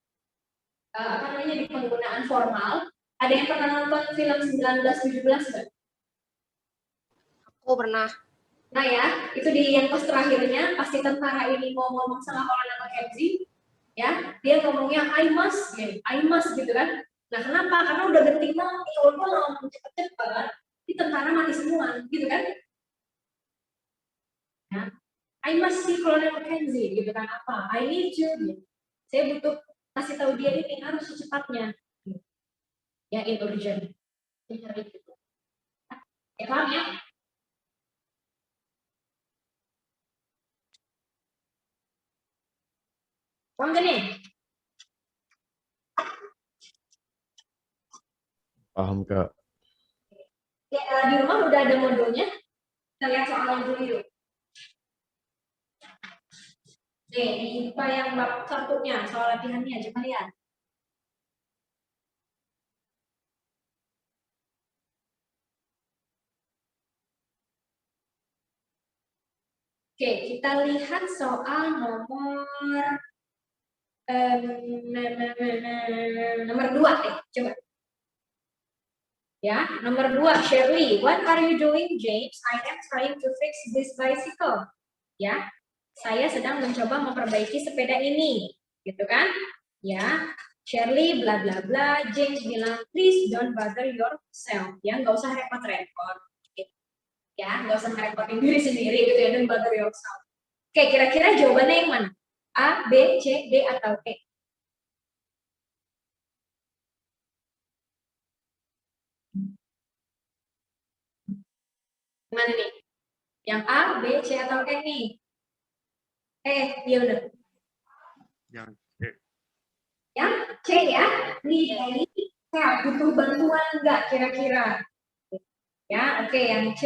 apa namanya, di penggunaan formal, ada yang pernah nonton film 1917 nggak? Aku pernah. Nah ya, itu di yang pas terakhirnya, pasti tentara ini mau ngomong sama orang Mackenzie, ya, dia ngomongnya I must gitu kan. Nah kenapa? Karena udah genting banget, kalau gue ngomong cepet-cepet, di tentara mati semua, gitu kan. Ya, I must see Colonel Mackenzie, gitu kan, apa? I need you, gitu. Saya butuh kasih tahu dia ini harus secepatnya, gitu. Ya, in urgent. Ya, paham ya? Paham gak nih? Paham, Kak. Ya, di rumah udah ada modulnya. Kita lihat soalnya dulu yuk. Nih, di IPA yang bab satunya, soal latihannya, coba lihat. Oke, kita lihat soal nomor 2 deh, coba. Ya, nomor 2, Shirley. What are you doing, James? I am trying to fix this bicycle. Ya, saya sedang mencoba memperbaiki sepeda ini, gitu kan? Ya, Shirley bla bla bla. James bilang, please don't bother yourself. Ya, nggak usah repot-repot. Gitu. Ya, nggak usah ngerepotin diri sendiri gitu ya, don't bother yourself. Oke, kira-kira jawabannya yang mana? A, B, C, D, atau E? Mana nih? Yang A, B, C, atau E nih? Iya benar. Yang C. Yang C ya. Nih, ini kayak butuh bantuan nggak kira-kira? Ya, oke, yang C.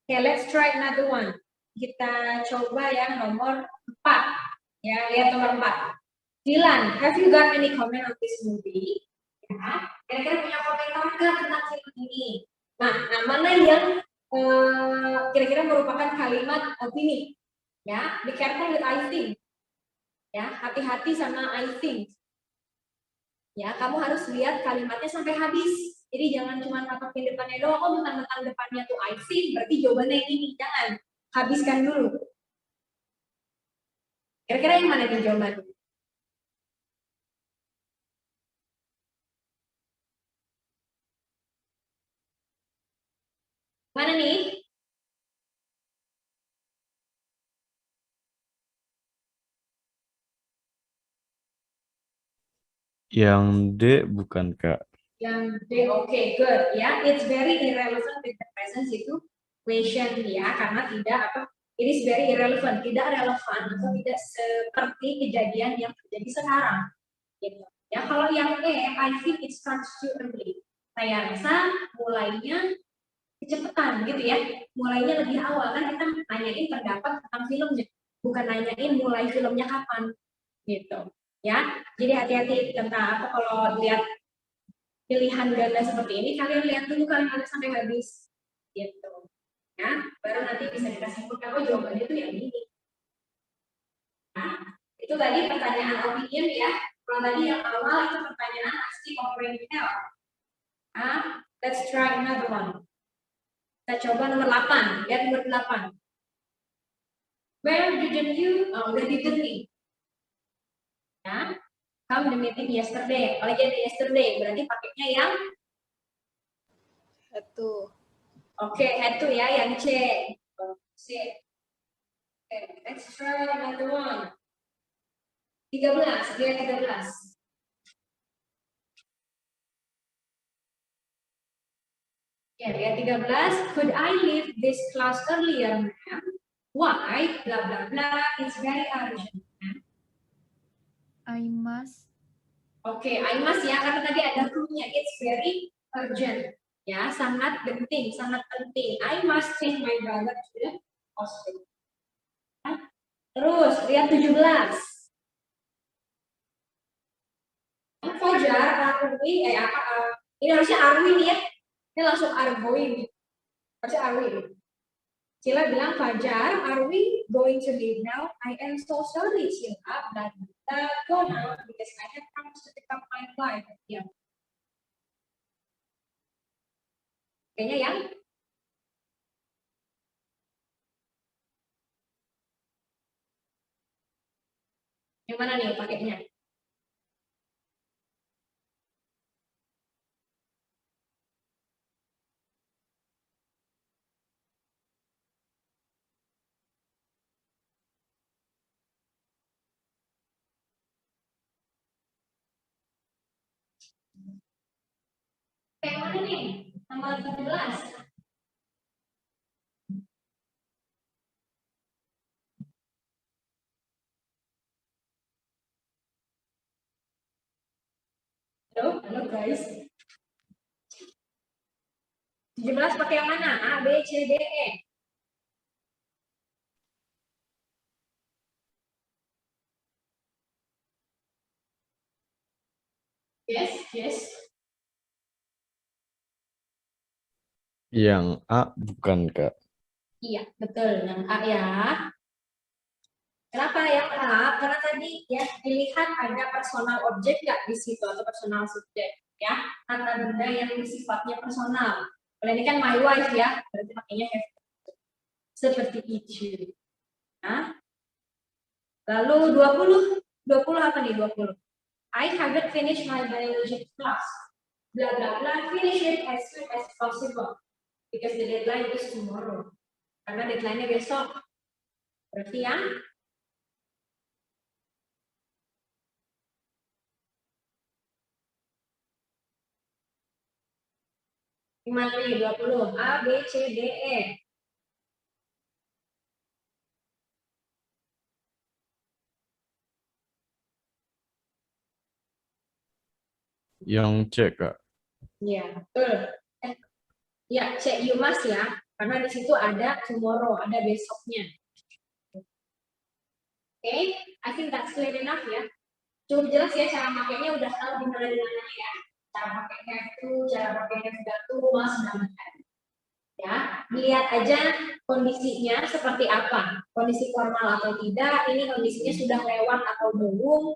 Oke, let's try another one. Kita coba yang nomor 4. Ya, lihat nomor 4. Dylan, have you got any comment on this movie? Ya, kira-kira punya komentar nggak tentang film ini? Nah, mana yang kira-kira merupakan kalimat opini? Ya, be careful with I think. Ya, hati-hati sama I think. Ya, kamu harus lihat kalimatnya sampai habis. Jadi jangan cuma patokin depannya doang. Oh, mentang-mentang depannya tuh I think, berarti jawabannya yang ini. Jangan, habiskan dulu. Kira-kira yang mana nih jawabannya? Mana nih? Yang D bukan, Kak. Yang D, oke, good. Ya, it's very irrelevant with the present situation ya, karena tidak it is very irrelevant, tidak relevan atau tidak seperti kejadian yang terjadi sekarang. Gitu. Ya, kalau yang E, I think it starts too early. Saya rasa mulainya kecepatan gitu ya, mulainya lebih awal kan kita nanyain pendapat tentang filmnya, bukan nanyain mulai filmnya kapan, gitu. Ya, jadi hati-hati tentang apa kalau lihat pilihan ganda seperti ini, kalian lihat dulu kalimatnya sampai habis, gitu. Ya, baru nanti bisa dikasih input kalau jawabannya itu yang ini. Nah, itu tadi pertanyaan opinion ya. Kalau tadi yang awal itu pertanyaan asking comprehension. Nah, let's try another one. Kita coba nomor 8. Lihat nomor 8. Where didn't you? Oh, udah didn't nih. Ya, come the meeting yesterday. Kalau jadi yesterday, berarti pakainya yang Satu. oke, had to ya, yang C. C. Oke, let's try another one. 13, dia 13. Ya, dia 13. Could I leave this class earlier, ma'am? Why? Blah blah blah. It's very urgent. I must. Oke, I must ya, karena tadi ada clue-nya. It's very urgent. Ya, sangat penting, sangat penting. I must take my brother to the hospital. Terus, lihat 17. Fajar, Arwi, ini harusnya Arwin ya. Ini langsung Arwin. Harusnya Arwin. Sila bilang, Fajar, are we going to leave now? I am so sorry, Sila, but go now because I have promised to pick up my flight. Ya. Kayaknya yang mana nih pakainya? Kayak mana nih? Nomor 17. guys. 17 pakai yang mana? A, B, C, D, E. Yes. Yang A bukan, Kak. Iya, betul. Yang A ya. Kenapa yang A? Karena tadi ya dilihat ada personal objek nggak di situ atau personal subjek ya, kata benda yang sifatnya personal. Kalau ini kan my wife ya, berarti makanya have seperti itu. Nah, lalu 20 apa nih 20? I haven't finished my biology class. Blah blah blah. Finish it as soon as possible because the deadline is tomorrow. Karena deadline-nya besok. Berarti yang gimana nih 20? A, B, C, D, E. Yang C, Kak. Iya, betul. Ya, check you must ya. Karena di situ ada tomorrow, ada besoknya. Oke, I think that's clear enough ya. Cukup jelas ya cara makainya udah tahu di mana ya. Cara pakai have to, cara pakai have got to, must dan can. Ya, lihat aja kondisinya seperti apa. Kondisi formal atau tidak, ini kondisinya sudah lewat atau belum,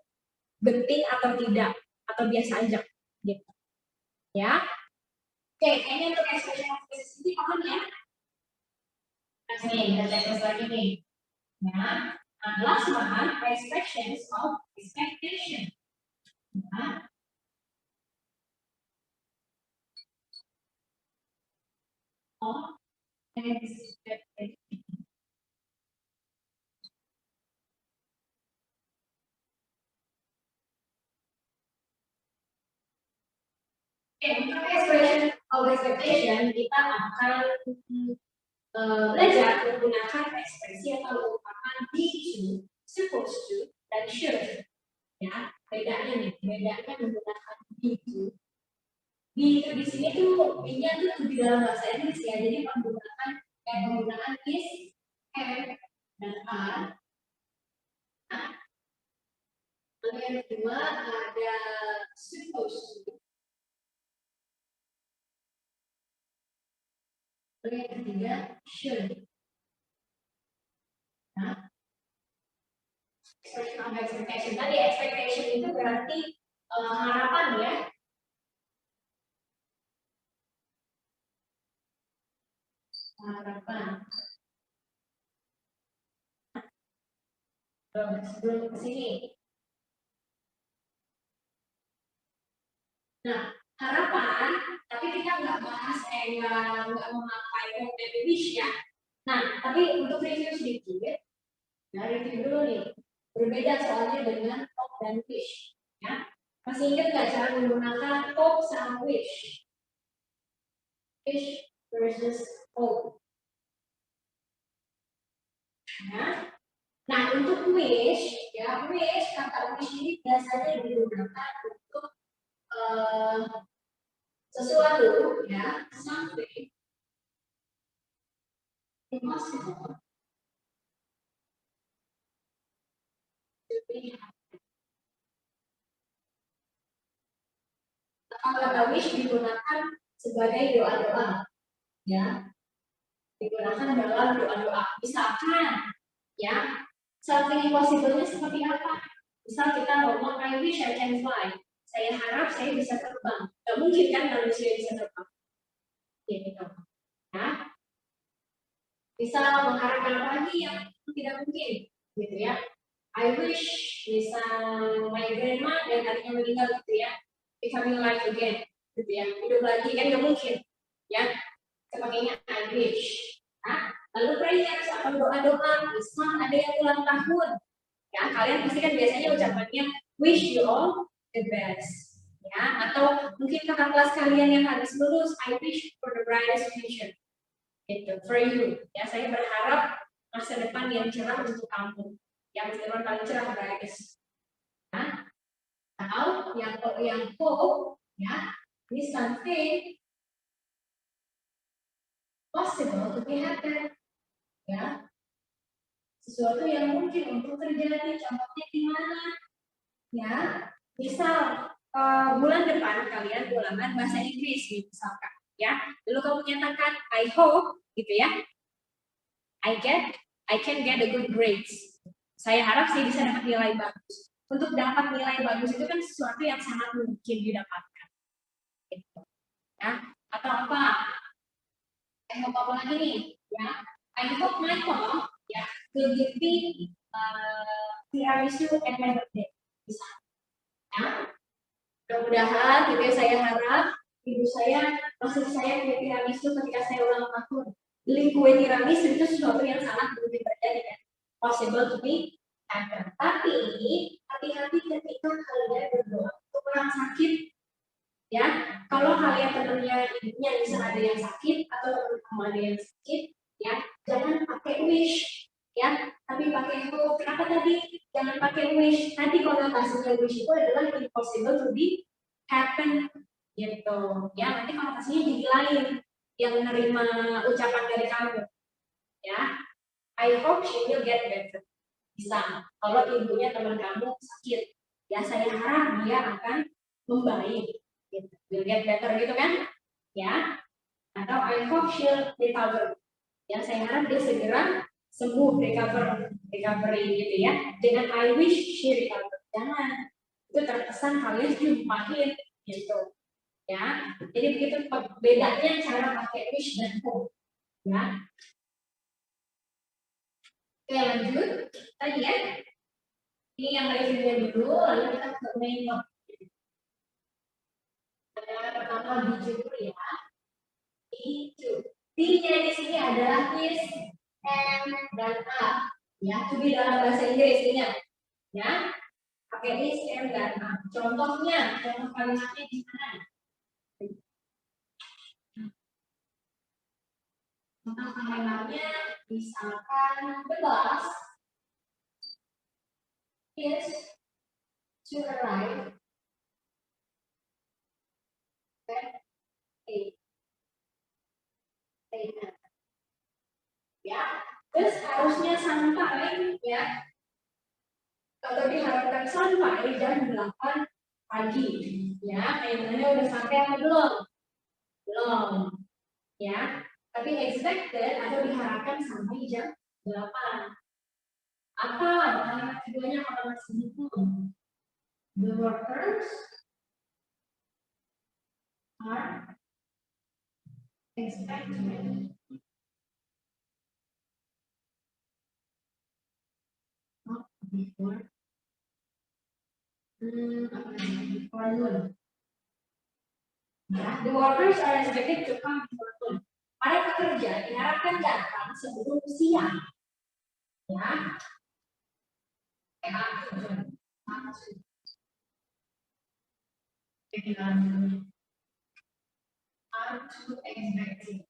genting atau tidak, atau biasa aja gitu. Ya. Oke, kayaknya untuk expression of cases ini paham ya? Nih, kita cek lagi nih. Nah, last one, expressions of expectation. Nah, of expectation. Oke, untuk expression of expectation kita akan belajar menggunakan ekspresi atau ungkapan be to, supposed to, dan should. Ya, bedanya nih, bedanya menggunakan be to. Be itu di sini tuh, be-nya tuh di dalam bahasa Inggris ya, jadi menggunakan is, have, dan are. Nah, lalu yang kedua ada supposed to. Lalu yang ketiga should. Nah, expression of expectation. Tadi expectation itu berarti harapan ya. Harapan. Sebelum ke sini. Nah, harapan, tapi kita nggak bahas, nggak memakai hope wish ya. Nah, tapi untuk review sedikit, nah review dulu nih. Berbeda soalnya dengan hope dan wish. Ya. Masih ingat nggak cara menggunakan hope sama wish? Wish versus hope. Ya. Nah, untuk wish, ya wish, kata wish ini biasanya digunakan untuk sesuatu, ya, something impossible to be happen. Kata wish digunakan sebagai doa-doa, ya, digunakan dalam doa-doa. Misalkan, ya, something impossible-nya seperti apa? Misal kita ngomong, I wish I can fly. Saya harap saya bisa terbang. Gak mungkin kan manusia bisa terbang. Gitu. Ya. Bisa mengharapkan apa lagi yang tidak mungkin, gitu ya. I wish bisa my grandma yang tadinya meninggal gitu ya, becoming alive again, gitu ya, hidup lagi kan gak mungkin, ya. Sepakainya I wish. Nah, lalu prayers atau doa-doa, misal ada yang ulang tahun, ya kalian pasti kan biasanya ucapannya wish you all the best, ya. Atau mungkin kakak kelas kalian yang habis lulus, I wish for the brightest future. Gitu, for you. Ya, saya berharap masa depan yang cerah untuk kamu. Yang masa depan paling cerah, guys. Nah, atau yang hope, Ya, ini something possible to be happen. Ya, sesuatu yang mungkin untuk terjadi. Contohnya gimana? Ya, misal bulan depan kalian ulangan bahasa Inggris misalkan. Ya, lalu kamu nyatakan I hope, gitu ya. I can get a good grades. Saya harap saya bisa dapat nilai bagus. Untuk dapat nilai bagus itu kan sesuatu yang sangat mungkin didapatkan. Gitu. Ya. Atau apa? I hope apa lagi nih? Ya. I hope my mom ya will give me tiramisu at my birthday. Bisa. Ya. Mudah-mudahan gitu ya, saya harap ibu saya maksud saya kue tiramisu ketika saya ulang tahun. Beli kue tiramisu itu sesuatu yang sangat mungkin terjadi kan. Possible to be happen. Tapi hati-hati ketika kalian berdoa untuk orang sakit. Ya, kalau kalian temannya ibunya bisa ada yang sakit atau teman kamu ada yang sakit, ya jangan pakai wish, ya, tapi pakai hope. Kenapa tadi? Jangan pakai wish. Nanti konotasinya wish itu adalah impossible to be happen, gitu. Ya, nanti konotasinya jadi lain yang menerima ucapan dari kamu. Ya, I hope she will get better. Bisa. Kalau ibunya teman kamu sakit, ya saya harap dia akan membaik. Gitu. Will get better gitu kan? Ya. Atau I hope she'll recover. Ya, saya harap dia segera sembuh, recovery gitu ya. Dengan I wish she recover. Jangan. Itu terkesan kalian jumpain gitu. Ya. Jadi begitu bedanya cara pakai wish dan hope. Ya. Oke, lanjut. Tadi ya. Ini yang reviewnya dulu, lalu kita ke main note. Pertama B ya. Itu. D-nya di sini adalah is, and, dan a. Ya, to be dalam bahasa Inggris ingat. Ya, pakai is, and, dan a. Contohnya, contoh kalimatnya di mana? Contoh kalimatnya, misalkan the bus is to arrive at 8. Ya, terus harusnya sampai ya atau diharapkan sampai jam 8 pagi ya. Mainannya udah sampai apa belum? Belum ya, tapi expected atau diharapkan sampai jam 8. Apa kalimat keduanya kalau masih belum? The workers are expected before before noon. Ya, the workers are expected to come before noon. Para pekerja diharapkan datang sebelum siang. Ya. Are to expected.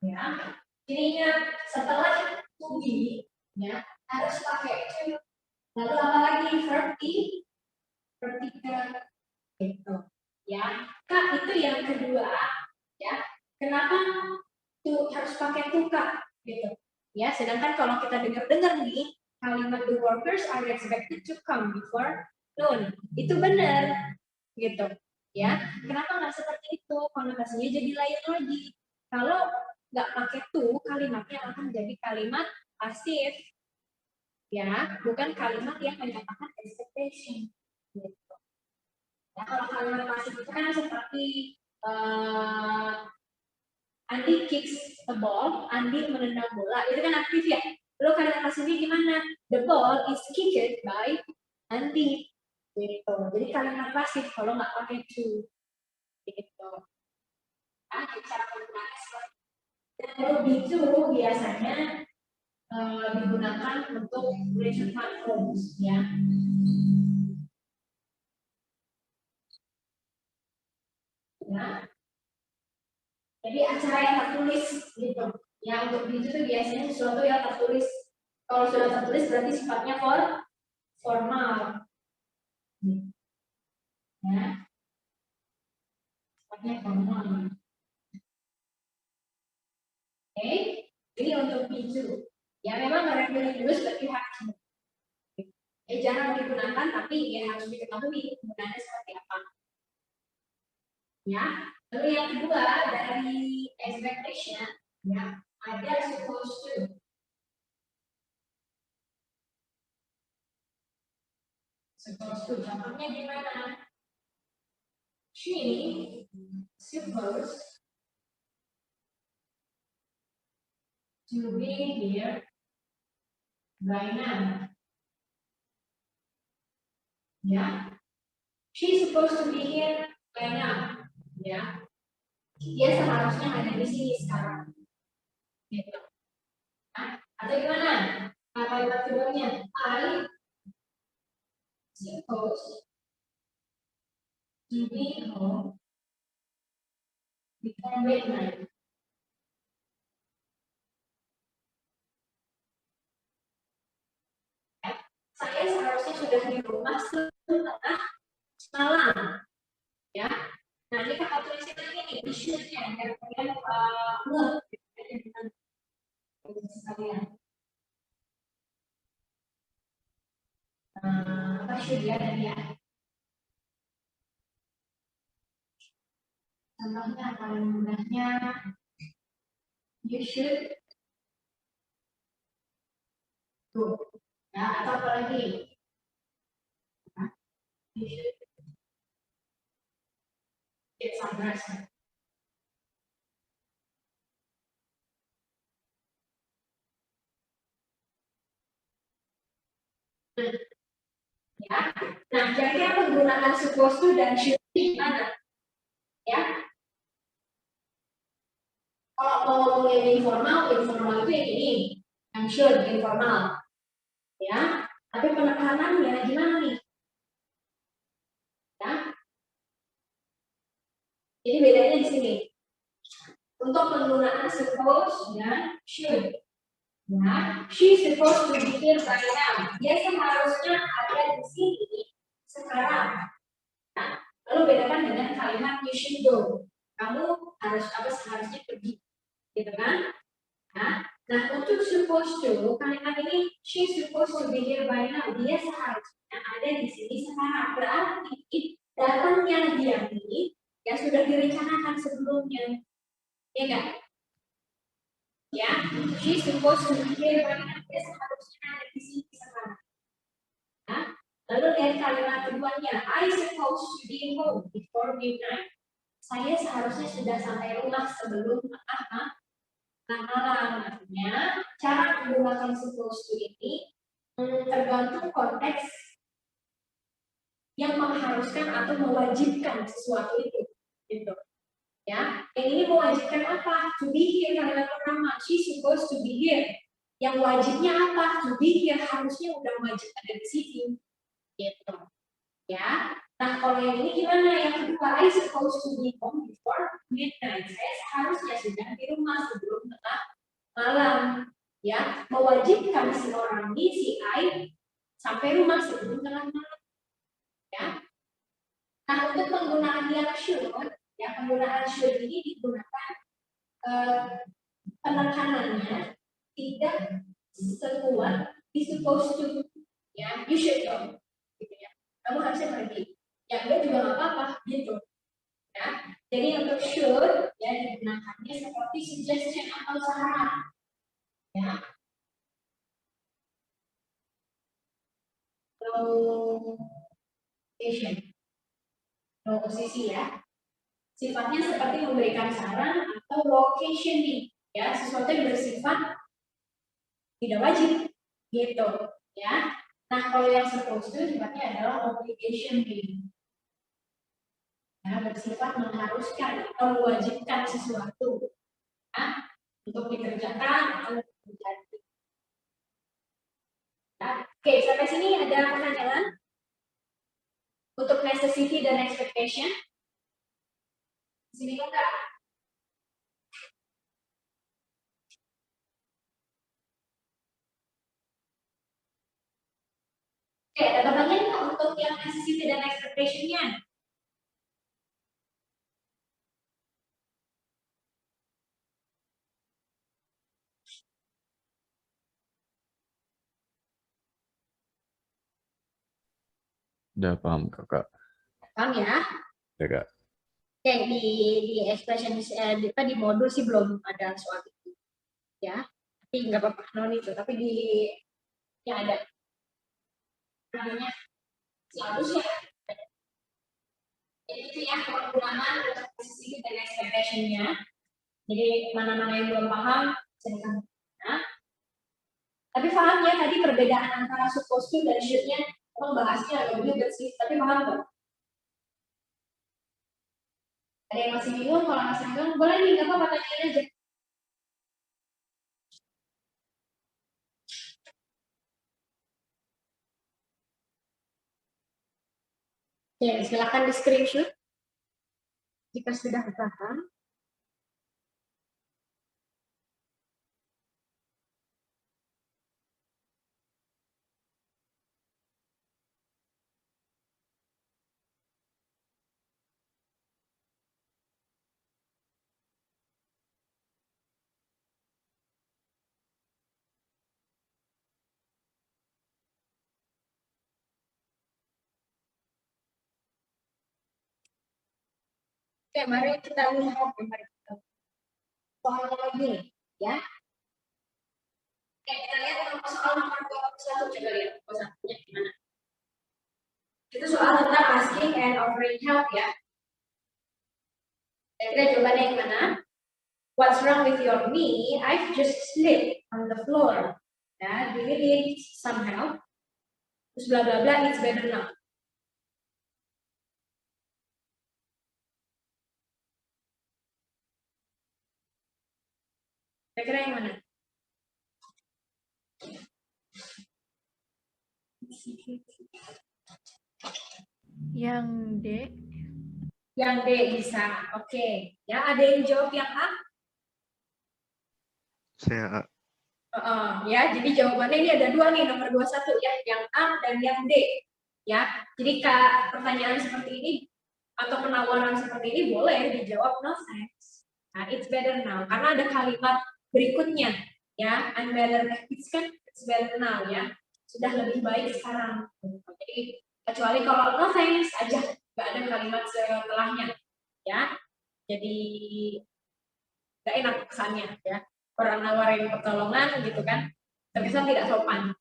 Ya, ininya setelah to be, ya harus pakai to. Lalu apa lagi? Vertical, gitu. Ya, Kak itu yang kedua. Ya, kenapa tuh harus pakai to Kak? Gitu. Ya, sedangkan kalau kita dengar nih kalimat the workers are expected to come before noon, itu benar, gitu. Ya, kenapa nggak seperti itu? Konotasinya jadi lain lagi. Kalau nggak pakai to, kalimatnya akan jadi kalimat pasif. Ya, bukan kalimat yang menyatakan expectation. Gitu. Ya, kalau kalimat pasif itu kan seperti Andi kicks the ball, Andi menendang bola, itu kan aktif ya. Lalu kalimat pasifnya gimana? The ball is kicked by Andi. Gitu. Jadi kalimat pasif kalau nggak pakai to. Gitu. Nah, cara penggunaannya seperti itu. Dan verb to biasanya digunakan untuk present forms ya. Ya. Jadi acara yang tertulis gitu Ya, untuk be itu biasanya sesuatu yang tertulis. Kalau sudah tertulis berarti sifatnya formal. Ya, sifatnya formal. Oke, ini untuk be itu. Ya, memang regular use berarti harus. Jarang digunakan, tapi ya harus diketahui penggunaannya seperti apa. Ya, lalu yang kedua dari expectation, ya ada supposed to. Supposed to, contohnya gimana? She supposed to be here by now. Ya, she supposed to be here by now. Ya, dia seharusnya ada di sini sekarang. Gitu. Nah, atau gimana? Kalimat keduanya, I supposed to be home before midnight. Saya seharusnya sudah di rumah setengah malam, ya. Nah, ini kakak tulisin lagi nih, isunya, yang kalian sekalian. Apa isu dia dan ya? Contohnya paling mudahnya, you should tuh, ya, atau apa lagi? You should get some rest. Ya. Nah, kira-kira penggunaan supposed to dan should gimana? Ya. Kalau mau ngomongin informal itu yang ini, yang should informal. Ya, tapi penekanannya gimana nih? Ya. Jadi bedanya di sini. Untuk penggunaan suppose dan should. Ya, she supposed to be here by now. Dia seharusnya ada di sini sekarang. Nah, lalu bedakan dengan kalimat you should go. Kamu harus seharusnya pergi, gitu kan? Nah, untuk supposed to, kalimat ini she supposed to be here by now. Dia seharusnya ada di sini sekarang. Berarti datangnya dia ini yang sudah direncanakan sebelumnya, ya enggak? Ya, she supposed to be here by now. Dia seharusnya ada di sini sekarang. Nah, lalu lihat kalimat keduanya, I supposed to be home before midnight. Saya seharusnya sudah sampai rumah sebelum malam. Artinya, cara menggunakan supposed to ini tergantung konteks yang mengharuskan atau mewajibkan sesuatu itu, gitu. Ya, yang ini mewajibkan apa? To be here, kalimat pertama, she supposed to be here. Yang wajibnya apa? To be here, harusnya udah wajib ada di sini, gitu. Ya, nah kalau yang ini gimana? Yang kedua, I supposed to be home before midnight. Saya seharusnya sudah di rumah sebelum tengah malam. Ya, mewajibkan si orang ini, si I, sampai rumah sebelum tengah malam. Ya. Nah, untuk penggunaan yang should, ya penggunaan should ini digunakan penekanannya tidak sekuat di supposed to, ya you should go, gitu ya. Kamu harusnya pergi. Ya enggak juga nggak apa-apa, gitu. Ya, jadi untuk should ya digunakannya seperti suggestion atau saran. Ya. Posisi ya. Sifatnya seperti memberikan saran atau location nih, ya sesuatu yang bersifat tidak wajib, gitu, ya. Nah kalau yang supposed to sifatnya adalah obligation nih, ya bersifat mengharuskan atau mewajibkan sesuatu, ya, untuk dikerjakan atau terjadi. Ya. Oke, sampai sini ada pertanyaan untuk necessity dan expectation. Di sini enggak? Oke, ada pertanyaan nggak untuk yang necessity dan expectation-nya? Udah paham kakak. Paham ya? Ya kak. Oke, di expression di modul sih belum ada soal itu. Ya, tapi nggak apa-apa, non itu. Tapi di yang ada namanya seharusnya. Jadi itu ya penggunaan necessity dan expectation-nya. Jadi mana-mana yang belum paham, silakan. Nah, tapi paham ya tadi perbedaan antara supposed to dan should-nya, bahasnya agak ribet sih, tapi paham nggak? Ada yang masih bingung? Kalau masih bingung, boleh nih, nggak apa-apa, tanyain aja. Ya, silakan di screenshot jika sudah paham. Oke, mari kita lihat soal lagi, ya. Oke, kita lihat soal nomor 21, coba lihat 21-nya gimana. Itu soal tentang asking and offering help ya. Kita coba yang mana? What's wrong with your knee? I've just slipped on the floor. Ya, do you need some help? Terus bla bla bla, it's better now. Kira-kira yang mana? Yang D. Yang D bisa. Oke. Ya, ada yang jawab yang A? Saya Ya, jadi jawabannya ini ada dua nih, nomor 21 ya, yang A dan yang D. Ya, jadi pertanyaan seperti ini atau penawaran seperti ini boleh dijawab no thanks. Nah, it's better now karena ada kalimat berikutnya ya, I'm better, it's better now ya, sudah lebih baik sekarang. Jadi kecuali kalau no thanks aja, nggak ada kalimat setelahnya ya, jadi nggak enak kesannya ya. Orang nawarin pertolongan gitu kan, terkesan tidak sopan.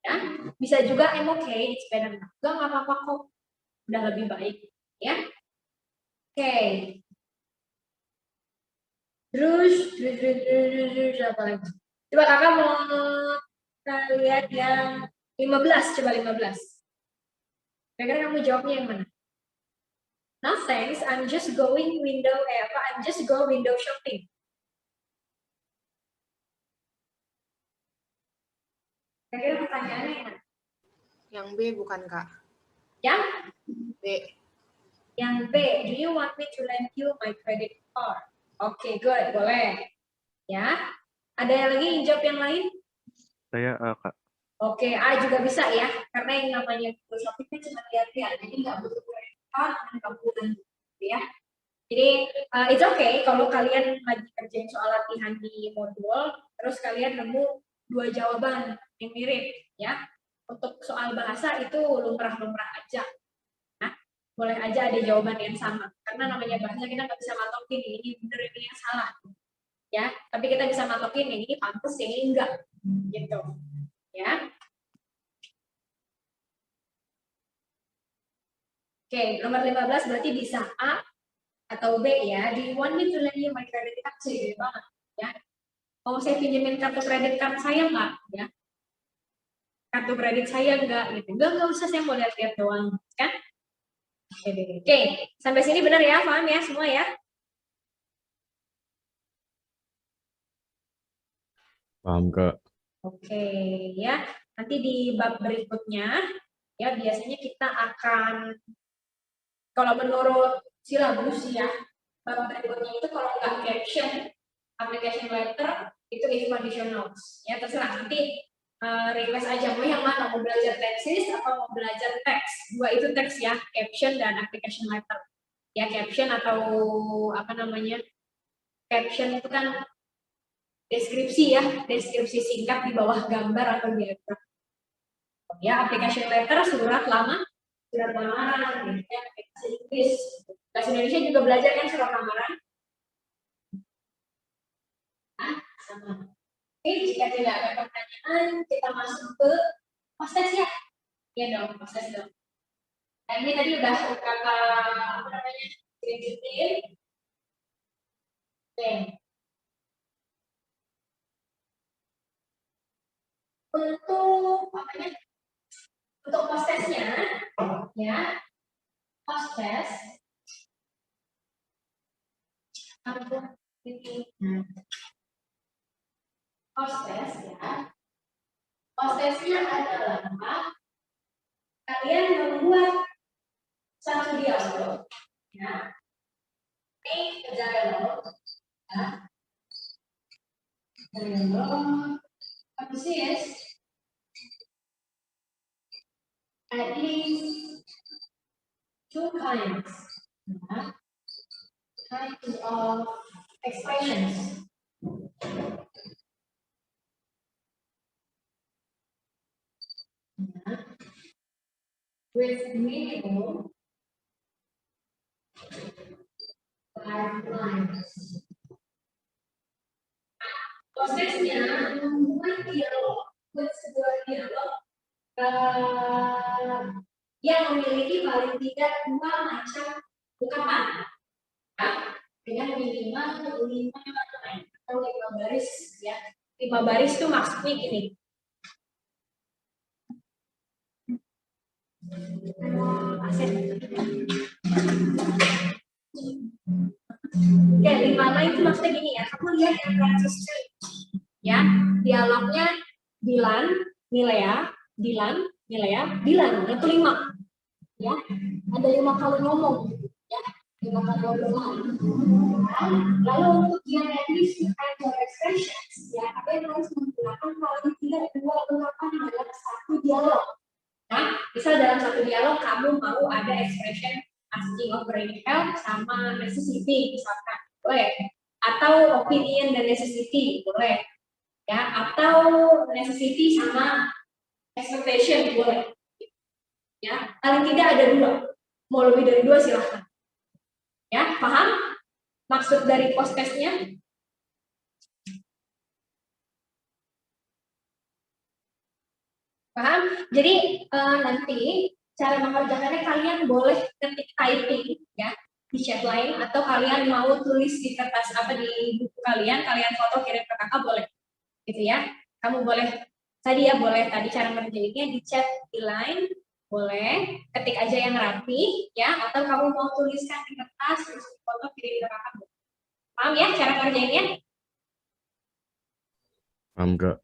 Ya, bisa juga I'm okay, it's better now. Nggak apa-apa kok, udah lebih baik. Ya, oke. Terus apa lagi? Coba kakak mau kita lihat yang 15, coba 15. Kira-kira kamu jawabnya yang mana? No thanks, I'm just going I'm just go window shopping. Kira-kira pertanyaannya yang mana? Yang B bukan Kak? Yang B. Yang B, do you want me to lend you my credit card? Oke, good, boleh. Ya, ada yang lagi yang jawab yang lain? saya Kak. Oke, A juga bisa ya, karena yang namanya window shopping kan cuma lihat-lihat, jadi nggak butuh credit card dan kamu ya. Jadi it's okay kalau kalian lagi kerjain soal latihan di modul, terus kalian nemu dua jawaban yang mirip ya. Untuk soal bahasa itu lumrah-lumrah aja. Nah, boleh aja ada jawaban yang sama. Karena namanya bahasa kita nggak bisa matokin ini bener ini yang salah. Ya, tapi kita bisa matokin yang ini pantas yang ini enggak. Gitu. Ya. Oke, nomor 15 berarti bisa A atau B ya. Do you want me to lend you my credit card? Sih, banget ya. Mau saya pinjemin kartu kredit card saya nggak? Ya. Kartu kredit saya nggak gitu. Nggak usah, saya mau lihat-lihat doang kan. Oke, sampai sini benar ya, paham ya semua ya? Paham kak. Oke ya, nanti di bab berikutnya ya biasanya kita akan, kalau menurut silabus ya, bab berikutnya itu kalau nggak caption, application letter itu if conditionals ya, terserah nanti request aja mau yang mana, mau belajar tesis apa mau belajar teks. Dua itu teks ya, caption dan application letter. Ya caption atau apa namanya? Caption itu kan deskripsi ya, deskripsi singkat di bawah gambar atau diagram. Ya application letter surat lamaran, ya bahasa Inggris. Bahasa Indonesia juga belajar kan surat lamaran. Sama. Oke, jika tidak ada pertanyaan, kita masuk ke proses ya. Iya dong, proses dong. Nah, ini tadi udah kakak apa namanya? Detail. Oke. Untuk apa namanya? Untuk prosesnya, ya, proses. Proses ya. Prosesnya adalah kalian membuat satu dialog, ya. Ini dialog, ya. Dialog, consist at least two kinds, ya. Kinds of expressions. Ya. With minimum 5 lines. Prosesnya membuat dialog, membuat sebuah dialog yang memiliki paling tidak 2 macam ungkapan, ya, dengan minimal 5 line atau 5 baris, ya. 5 baris itu maksudnya gini. Oke, 5 line itu maksudnya gini ya. Kamu lihat yang practice string, ya. Dialognya Dilan, Nilea, Dilan, Nilea, Dilan. Itu 5. Ya. Ada 5 kali ngomong, ya. 5 kali ngomong. Lalu untuk yang list kinds of expressions, ya, kalian harus menggunakan paling tidak 2 ungkapan dalam satu dialog. Nah, misal dalam satu dialog kamu mau ada expression asking of bringing help sama necessity misalkan, boleh. Atau opinion dan necessity, boleh. Ya, atau necessity sama expectation, boleh. Ya, paling tidak ada 2. Mau lebih dari 2 silahkan. Ya, paham maksud dari post-testnya? Paham? Jadi nanti cara mengerjakannya kalian boleh ketik typing ya di chat line atau kalian mau tulis di kertas apa di buku kalian foto kirim ke kakak boleh, gitu ya. Kamu boleh tadi ya boleh tadi cara mengerjainnya di chat di line boleh ketik aja yang rapi ya atau kamu mau tuliskan di kertas terus foto kirim ke kakak. Paham ya cara ngerjainnya? Paham Kak?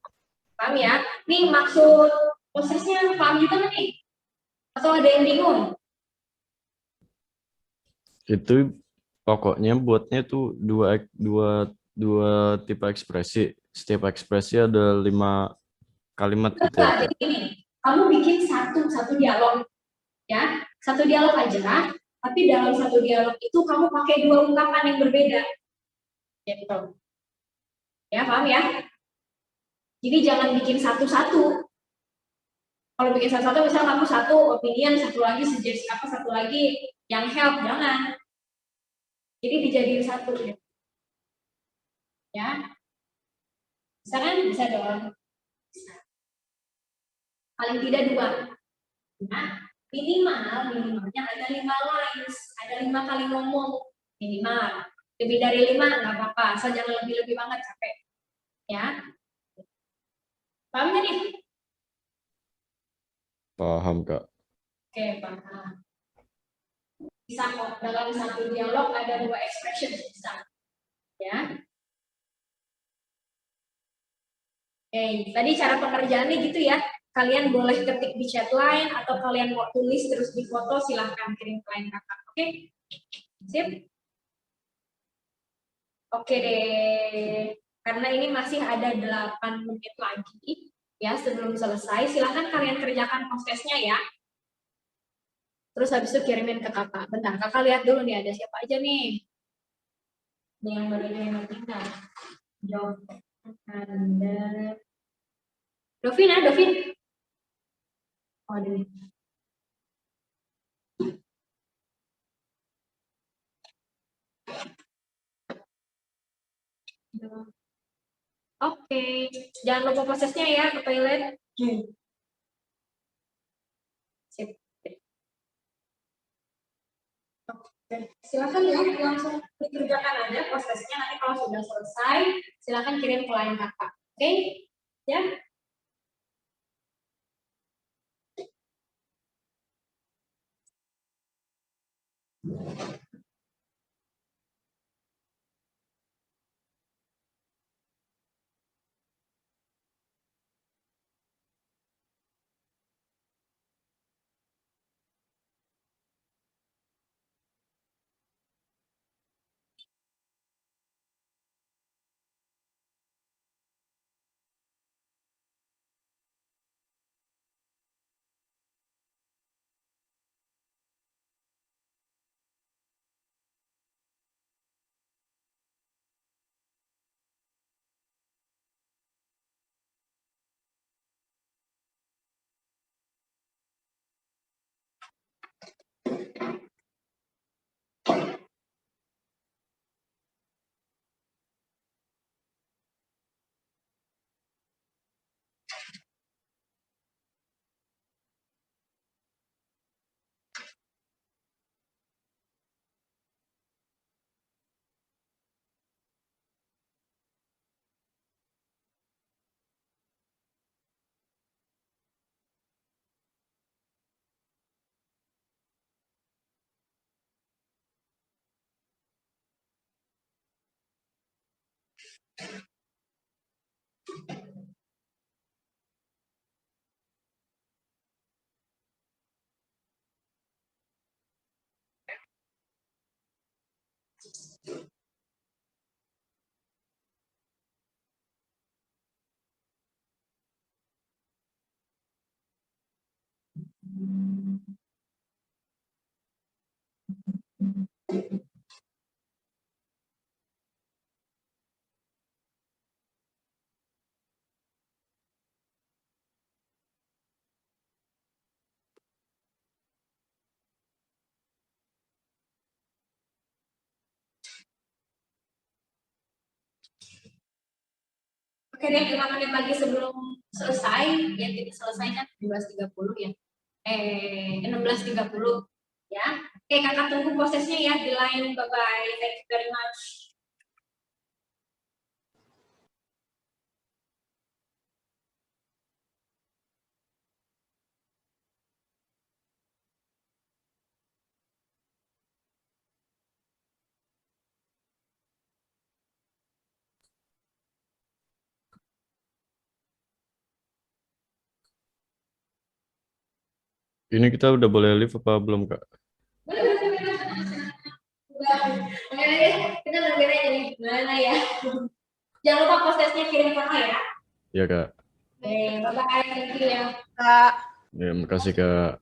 Paham ya? Nih maksud prosesnya paham juga nih? Atau ada yang bingung? Itu pokoknya buatnya tuh dua tipe ekspresi. Setiap ekspresi ada 5 kalimat gitu ya. Jadi gini, kamu bikin satu dialog, ya, satu dialog aja. Tapi dalam satu dialog itu kamu pakai 2 ungkapan yang berbeda, gitu. Ya paham ya? Jadi jangan bikin satu-satu. Kalau bikin satu-satu, misal kamu satu opinion, satu lagi suggest apa, satu lagi yang help, jangan. Jadi dijadiin satu, ya. Bisa kan? Bisa dong. Paling tidak 2. Nah, minimalnya ada 5 lines, ada 5 kali ngomong minimal. Lebih dari 5 nggak apa-apa, asal jangan lebih-lebih banget capek. Ya. Paham nggak nih? Paham Kak. Oke, paham. Bisa kok dalam satu dialog ada 2 expression bisa. Ya. Oke, tadi cara pengerjaannya gitu ya. Kalian boleh ketik di chat line atau kalian mau tulis terus di foto silahkan kirim ke line kakak. Oke? Sip? Oke deh. Karena ini masih ada 8 menit lagi Ya, sebelum selesai, silahkan kalian kerjakan prosesnya ya. Terus habis itu kirimin ke kakak. Bentar, kakak lihat dulu nih ada siapa aja nih. Nih yang baru join kita. Ada Dovin, Dovin. Oh, ada nih. Oke, jangan lupa prosesnya ya ke toilet. Sip. Oke, silakan langsung dikerjakan aja prosesnya. Nanti kalau sudah selesai, silakan kirim ke line kakak. Oke, ya. Oke deh, 5 menit lagi sebelum selesai, ya kita selesainya 17.30 ya. 16.30 ya. Oke, kakak tunggu prosesnya ya di line. Bye-bye. Thank you very much. Ini kita udah boleh live apa belum, Kak? Kita nungguin aja nih, gimana ya. Jangan lupa prosesnya kirim foto ya. Iya, Kak. Oke, bye-bye. Thank you ya. Kak. Ya, makasih, Kak.